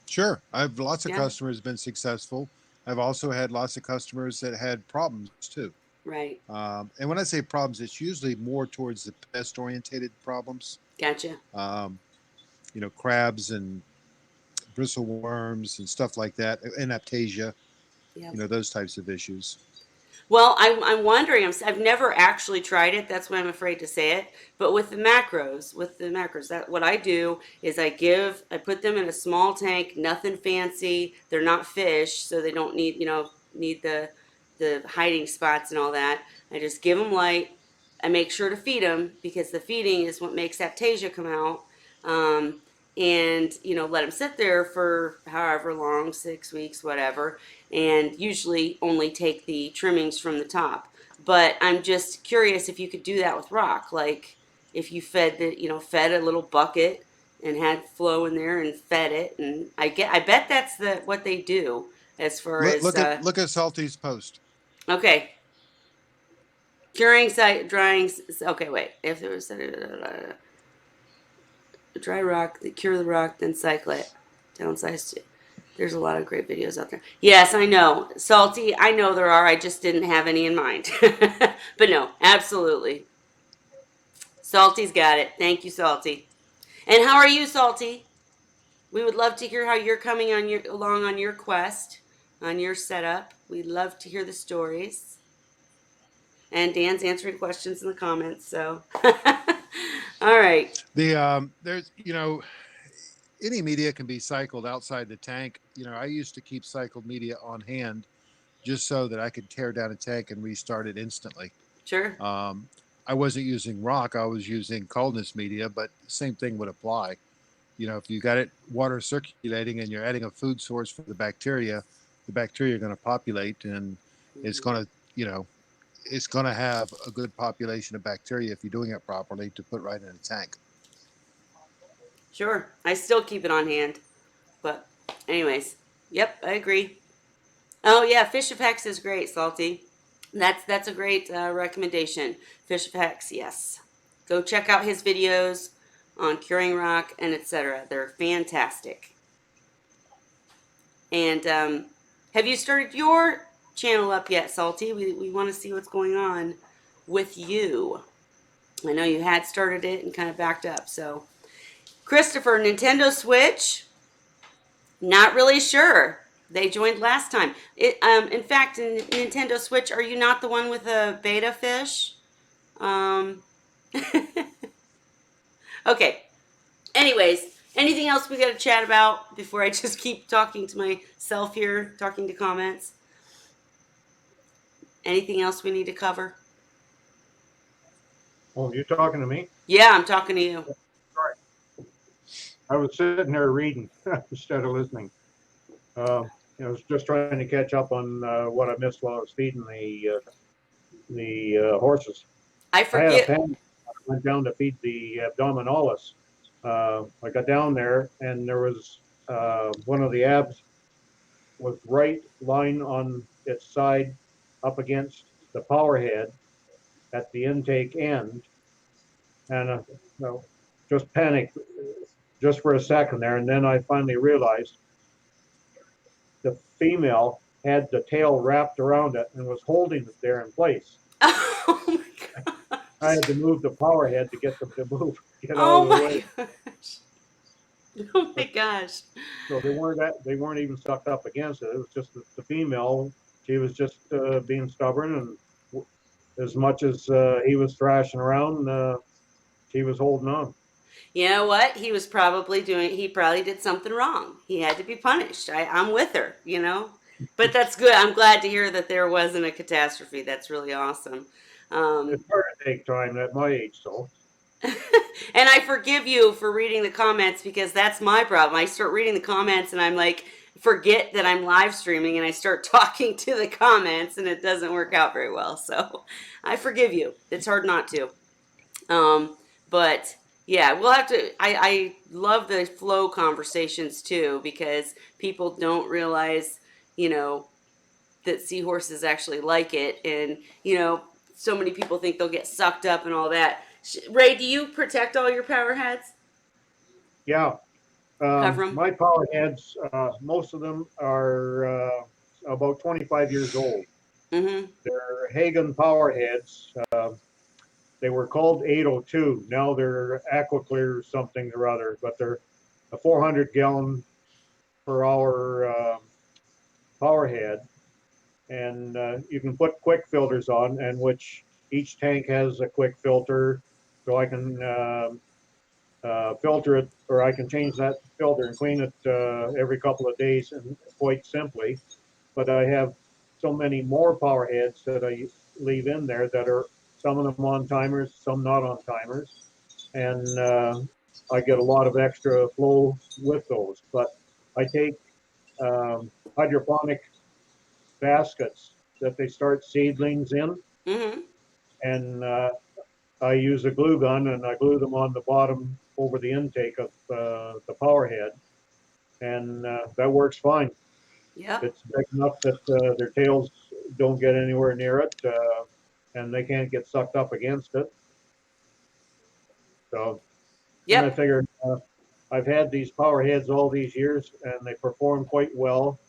Sure, I've lots of Yeah, customers been successful. I've also had lots of customers that had problems too. right. And when I say problems, it's usually more towards the pest orientated problems. Gotcha. Um, crabs and bristle worms and stuff like that, anaptasia, Yeah. those types of issues. Well, I'm wondering. I've never actually tried it. That's why I'm afraid to say it. But with the macros, that what I do is I put them in a small tank, nothing fancy. They're not fish, so they don't need the hiding spots and all that. I just give them light. I make sure to feed them because the feeding is what makes aptasia come out. Um, and let them sit there for however long, 6 weeks, whatever, and usually only take the trimmings from the top. But I'm just curious if you could do that with rock, like if you fed a little bucket and had flow in there and fed it, and I bet that's what they do as far Look, as look at Salty's post. okay, curing site drying. Okay, wait, if there was dry rock, cure the rock, then cycle it, downsize to. There's a lot of great videos out there. Yes, I know. Salty, I know there are. I just didn't have any in mind. But no, absolutely. Salty's got it. Thank you, Salty. And how are you, Salty? We would love to hear how you're coming along on your quest, on your setup. We'd love to hear the stories. And Dan's answering questions in the comments. So, all right. There's any media can be cycled outside the tank. I used to keep cycled media on hand just so that I could tear down a tank and restart it instantly. Sure. Um, I wasn't using rock; I was using coldness media, but same thing would apply. If you got it water circulating and you're adding a food source for the bacteria are going to populate, and it's Mhm. going to, it's going to have a good population of bacteria if you're doing it properly to put right in a tank. Sure. I still keep it on hand. But, anyways, yep, I agree. Oh, yeah, Fish Effects is great, Salty. That's a great recommendation. Fish effects, yes. Go check out his videos on curing rock and etc. They're fantastic. And have you started your channel up yet, Salty? We want to see what's going on with you. I know you had started it and kind of backed up. So, Christopher, Nintendo Switch, not really sure. They joined last time. In fact, in Nintendo Switch, are you not the one with the beta fish? Um, okay. Anyways, anything else we got to chat about before I just keep talking to myself here, talking to comments? Anything else we need to cover? Oh, you talking to me? Yeah, I'm talking to you. Sorry. I was sitting there reading instead of listening. Uh, I was just trying to catch up on what I missed while I was feeding the horses. I I had a forget. pen. I went down to feed the abdominalis. I got down there, and there was one of the abs was right line on its side up against the power head at the intake end, and well, just panicked just for a second there, and then I finally realized the female had the tail wrapped around it and was holding it there in place. Oh my I gosh. had to move the power head to get them to move, get out Oh of the my way. gosh. Oh my But gosh. so they weren't even sucked up against it. It was just the female. She was just being stubborn, and as much as he was thrashing around, she was holding on. You know what? He probably did something wrong. He had to be punished. I'm with her, you know? But that's good. I'm glad to hear that there wasn't a catastrophe. That's really awesome. Um, It's hard to take time at my age, so and I forgive you for reading the comments because that's my problem. I start reading the comments and I'm like, forget that I'm live streaming and I start talking to the comments and it doesn't work out very well. So I forgive you. It's hard not to. But yeah, we'll have to. I love the flow conversations too because people don't realize, you know, that seahorses actually like it. And, you know, so many people think they'll get sucked up and all that. Ray, do you protect all your power heads? yeah. Cover them? My power heads, most of them are about 25 years old. Mm-hmm. They're Hagen power heads. They were called 802. Now they're AquaClear something or other, but they're a 400 gallon per hour power head, and you can put quick filters on, and which each tank has a quick filter, so I can filter it, or I can change that filter and clean it every couple of days, and quite simply. But I have so many more power heads that I leave in there that are some of them on timers, some not on timers, and I get a lot of extra flow with those. But I take hydroponic baskets that they start seedlings in, Mm-hmm. and I use a glue gun and I glue them on the bottom over the intake of the power head, and that works fine. Yep. It's big enough that their tails don't get anywhere near it, and they can't get sucked up against it. So, and I Yep. figured I've had these power heads all these years, and they perform quite well.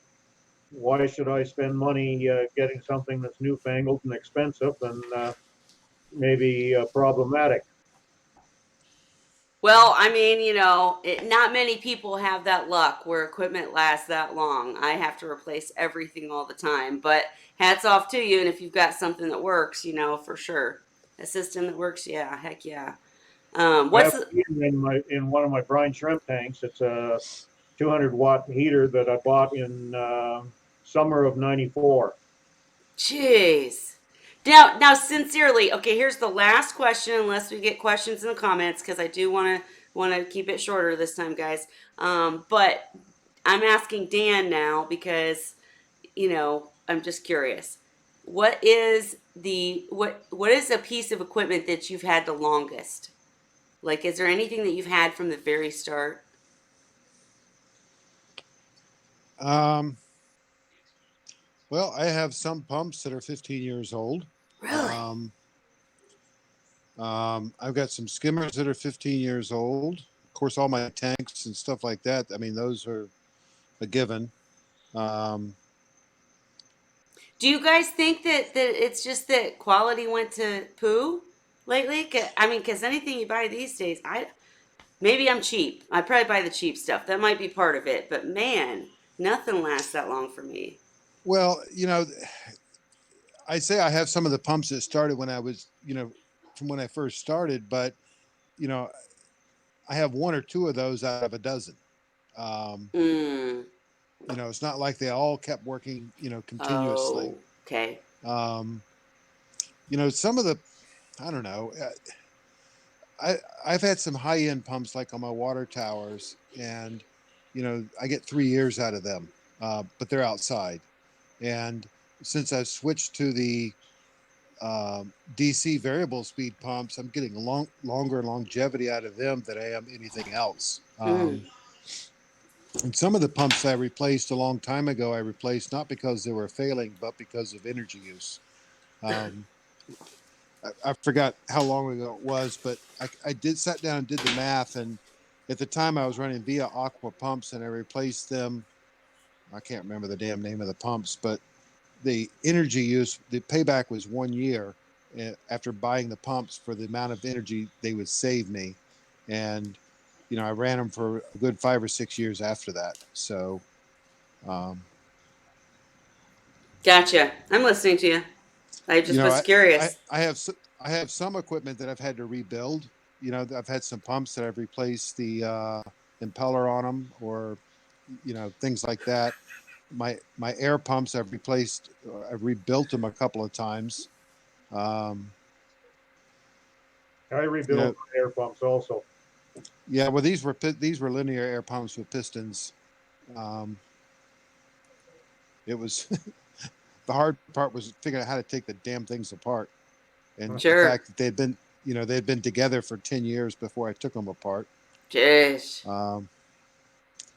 Why should I spend money getting something that's newfangled and expensive and maybe problematic? Well, I mean, you know, not many people have that luck where equipment lasts that long. I have to replace everything all the time, but hats off to you. And if you've got something that works, you know, for sure, a system that works, yeah, heck yeah. I What's have a heater in one of my brine shrimp tanks. It's a 200-watt heater that I bought in summer of '94. Jeez. Now, sincerely, okay. Here's the last question, unless we get questions in the comments, because I do want to keep it shorter this time, guys. But I'm asking Dan now because you know I'm just curious. What is a piece of equipment that you've had the longest? Like, is there anything that you've had from the very start? Um, Well, I have some pumps that are 15 years old. Really? Um, I've got some skimmers that are 15 years old. Of course, all my tanks and stuff like that. I mean, those are a given. Um, Do you guys think that it's just that quality went to poo lately? I mean, because anything you buy these days, maybe I'm cheap. I probably buy the cheap stuff. That might be part of it. But man, nothing lasts that long for me. well, I say I have some of the pumps that started when I was, from when I first started, but you know, I have one or two of those out of a dozen. Um, Mm. it's not like they all kept working, continuously. Oh, okay. Um, some of the, I don't know. I've had some high end pumps like on my water towers, and I get 3 years out of them, but they're outside. And since I've switched to the DC variable speed pumps, I'm getting longer longevity out of them than I am anything else. Mm. And some of the pumps I replaced a long time ago, I replaced not because they were failing, but because of energy use. Um, I forgot how long ago it was, but I did sat down and did the math, and at the time I was running via aqua pumps, and I replaced them. I can't remember the damn name of the pumps, but the energy use, the payback was 1 year after buying the pumps for the amount of energy they would save me, and I ran them for a good 5 or 6 years after that. So, um, Gotcha. I'm listening to you. I you just know, was I, I curious. I have I have some equipment that I've had to rebuild. I've had some pumps that I've replaced the impeller on them, or things like that. My air pumps I've replaced. I've rebuilt them a couple of times. Um, I you rebuild know, air pumps also. yeah. Well, these were linear air pumps with pistons. Um, it was the hard part was figuring out how to take the damn things apart, and the Sure. fact that they'd been together for 10 years before I took them apart. Jeez. Um,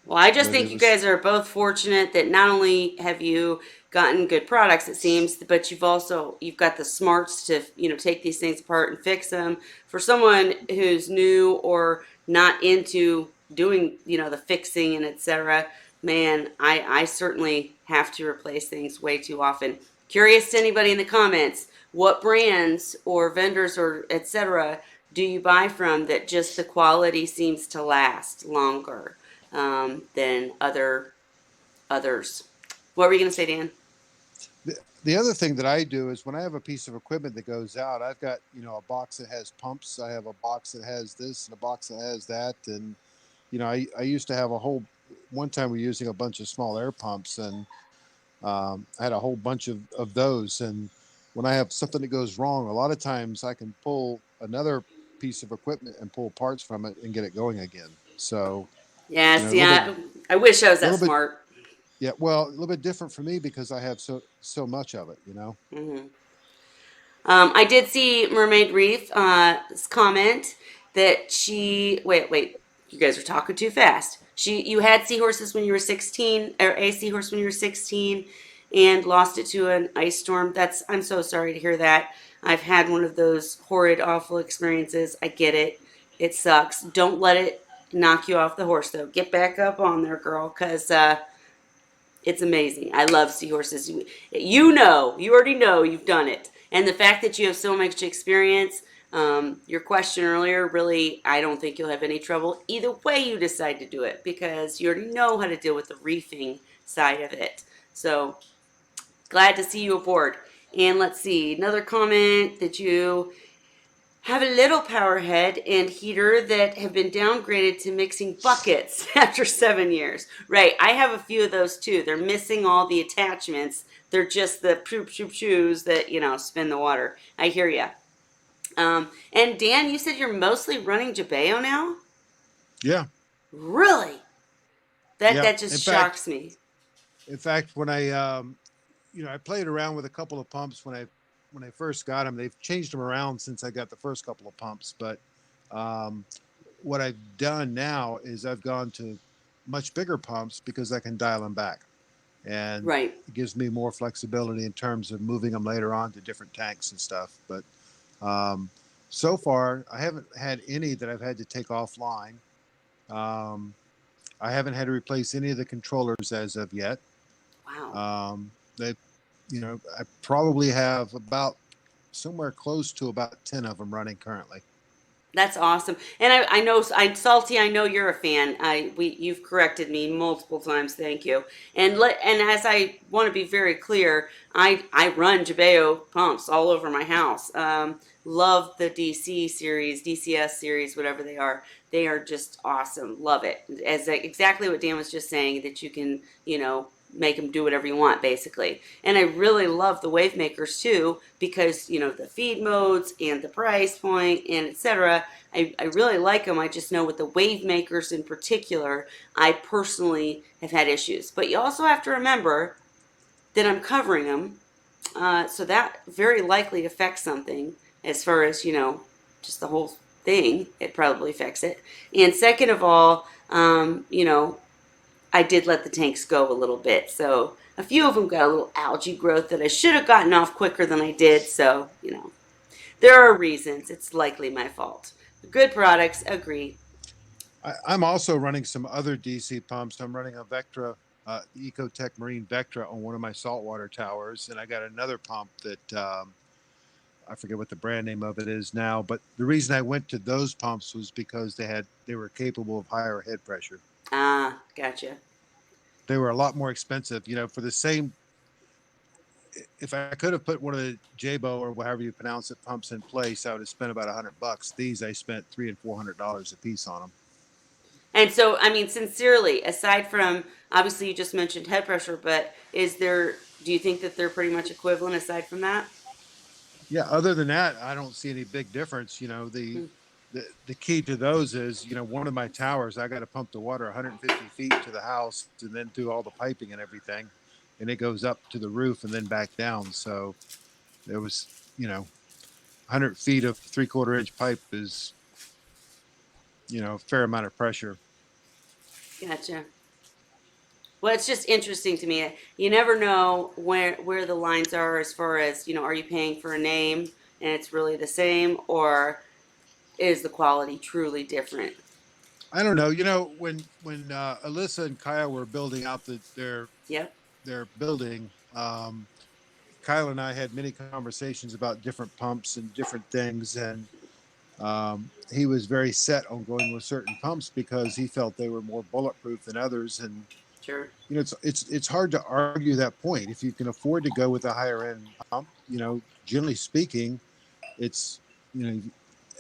Well, I just but it think you was guys are both fortunate that not only have you gotten good products, it seems, but you've got the smarts to, take these things apart and fix them. For someone who's new or not into doing, the fixing and etc., man, I certainly have to replace things way too often. Curious to anybody in the comments, what brands or vendors or etc. do you buy from that just the quality seems to last longer? Than others. What were you going to say, Dan? the other thing that I do is when I have a piece of equipment that goes out, I've got a box that has pumps. I have a box that has this and a box that has that, and I used to have a whole. One time we were using a bunch of small air pumps, and I had a whole bunch of those. And when I have something that goes wrong, a lot of times I can pull another piece of equipment and pull parts from it and get it going again. So Yeah, a see, little bit, I wish I was that little bit, smart. yeah. Well, a little bit different for me because I have so much of it. Hmm. I did see Mermaid Reef comment that wait, you guys are talking too fast. You had seahorses when you were 16, or a seahorse when you were 16, and lost it to an ice storm. I'm so sorry to hear that. I've had one of those horrid, awful experiences. I get it. It sucks. Don't let it knock you off the horse, though. Get back up on there, girl, because it's amazing. I love seahorses. You already know you've done it. And the fact that you have so much experience, your question earlier, really, I don't think you'll have any trouble either way you decide to do it because you already know how to deal with the reefing side of it. So glad to see you aboard. And let's see, another comment that you have a little power head and heater that have been downgraded to mixing buckets after 7 years. Right, I have a few of those too. They're missing all the attachments. They're just the poop shoop shoes that spin the water. I hear ya. And Dan, you said you're mostly running Jabeo now. Yeah, Really? That yeah. that just shocks me. In fact, when I played around with a couple of pumps when I first got them. They've changed them around since I got the first couple of pumps, but um, what I've done now is I've gone to much bigger pumps because I can dial them back. and Right. it gives me more flexibility in terms of moving them later on to different tanks and stuff. But um, so far, I haven't had any that I've had to take offline. Um, I haven't had to replace any of the controllers as of yet. Wow. They, I probably have about somewhere close to about 10 of them running currently. That's awesome. And I know I'm salty. I know you're a fan. You've corrected me multiple times. Thank you. And as I want to be very clear, I run Jabeo pumps all over my house. Love the DC series, DCS series, whatever they are. They are just awesome. Love it. Exactly what Dan was just saying, that you can, make them do whatever you want, basically. And I really love the wave makers too, because, the feed modes and the price point and etc. I really like them. I just know with the wave makers in particular, I personally have had issues. But you also have to remember that I'm covering them. So that very likely affects something as far as, just the whole thing. It probably affects it. And second of all, I did let the tanks go a little bit. So a few of them got a little algae growth that I should have gotten off quicker than I did. So, there are reasons. It's likely my fault. Good products, agree. I'm also running some other DC pumps. I'm running a Vectra, Ecotech Marine Vectra on one of my saltwater towers, and I got another pump that I forget what the brand name of it is now. But the reason I went to those pumps was because they were capable of higher head pressure. Ah, gotcha. They were a lot more expensive, for the same. If I could have put one of the Jabo or however you pronounce it pumps in place, I would have spent about $100. These I spent $300 and $400 a piece on them. And so, I mean, sincerely, aside from obviously you just mentioned head pressure, but do you think that they're pretty much equivalent aside from that? Yeah, other than that, I don't see any big difference. Hmm. The key to those is, one of my towers, I got to pump the water 150 feet to the house and then through all the piping and everything, and it goes up to the roof and then back down. So there was, 100 feet of 3/4 inch pipe is, a fair amount of pressure. Gotcha. Well, it's just interesting to me. You never know where the lines are as far as, are you paying for a name and it's really the same, or is the quality truly different? I don't know. When Alyssa and Kyle were building out Yep. their building, Kyle and I had many conversations about different pumps and different things, and he was very set on going with certain pumps because he felt they were more bulletproof than others. And Sure. it's hard to argue that point. If you can afford to go with a higher end pump, generally speaking, it's you know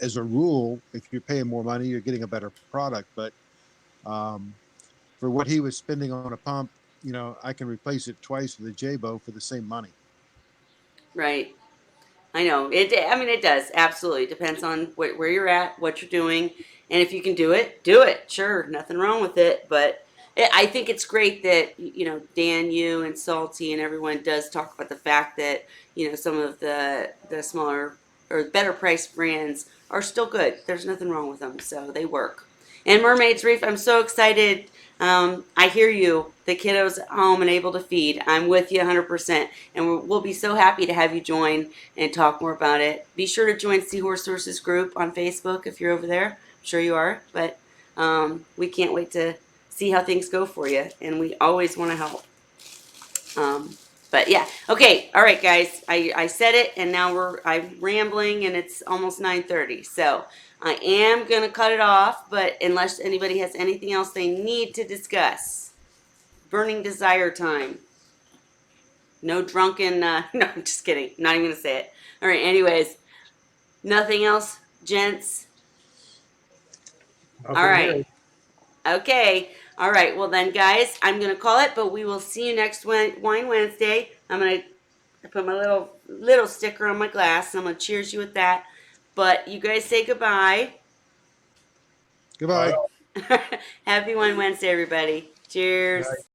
as a rule, if you're paying more money, you're getting a better product. But um, for what he was spending on a pump, I can replace it twice with a Jabo for the same money. Right. I know it. I mean, it does absolutely depends on where you're at, what you're doing, and if you can do it, do it. Sure, nothing wrong with it. But I think it's great that Dan, you, and Salty, and everyone does talk about the fact that some of the smaller or better priced brands are still good. There's nothing wrong with them, so they work. And Mermaid's Reef, I'm so excited. I hear you. The kiddos at home and able to feed. I'm with you 100%. And we'll be so happy to have you join and talk more about it. Be sure to join Seahorse Sources group on Facebook if you're over there. I'm sure you are. But we can't wait to see how things go for you. And we always want to help. But yeah, okay, all right, guys. I said it, and now I'm rambling, and it's almost 9:30. So I am gonna cut it off. But unless anybody has anything else they need to discuss, burning desire time. No drunken. No, I'm just kidding. Not even gonna say it. All right. Anyways, nothing else, gents. All Nothing here. right. Okay. All right. Well then, guys, I'm gonna call it. But we will see you next Wine Wednesday. I'm gonna put my little sticker on my glass, and I'm gonna cheers you with that. But you guys say goodbye. Goodbye. Happy Wine Wednesday, everybody. Uh, Cheers.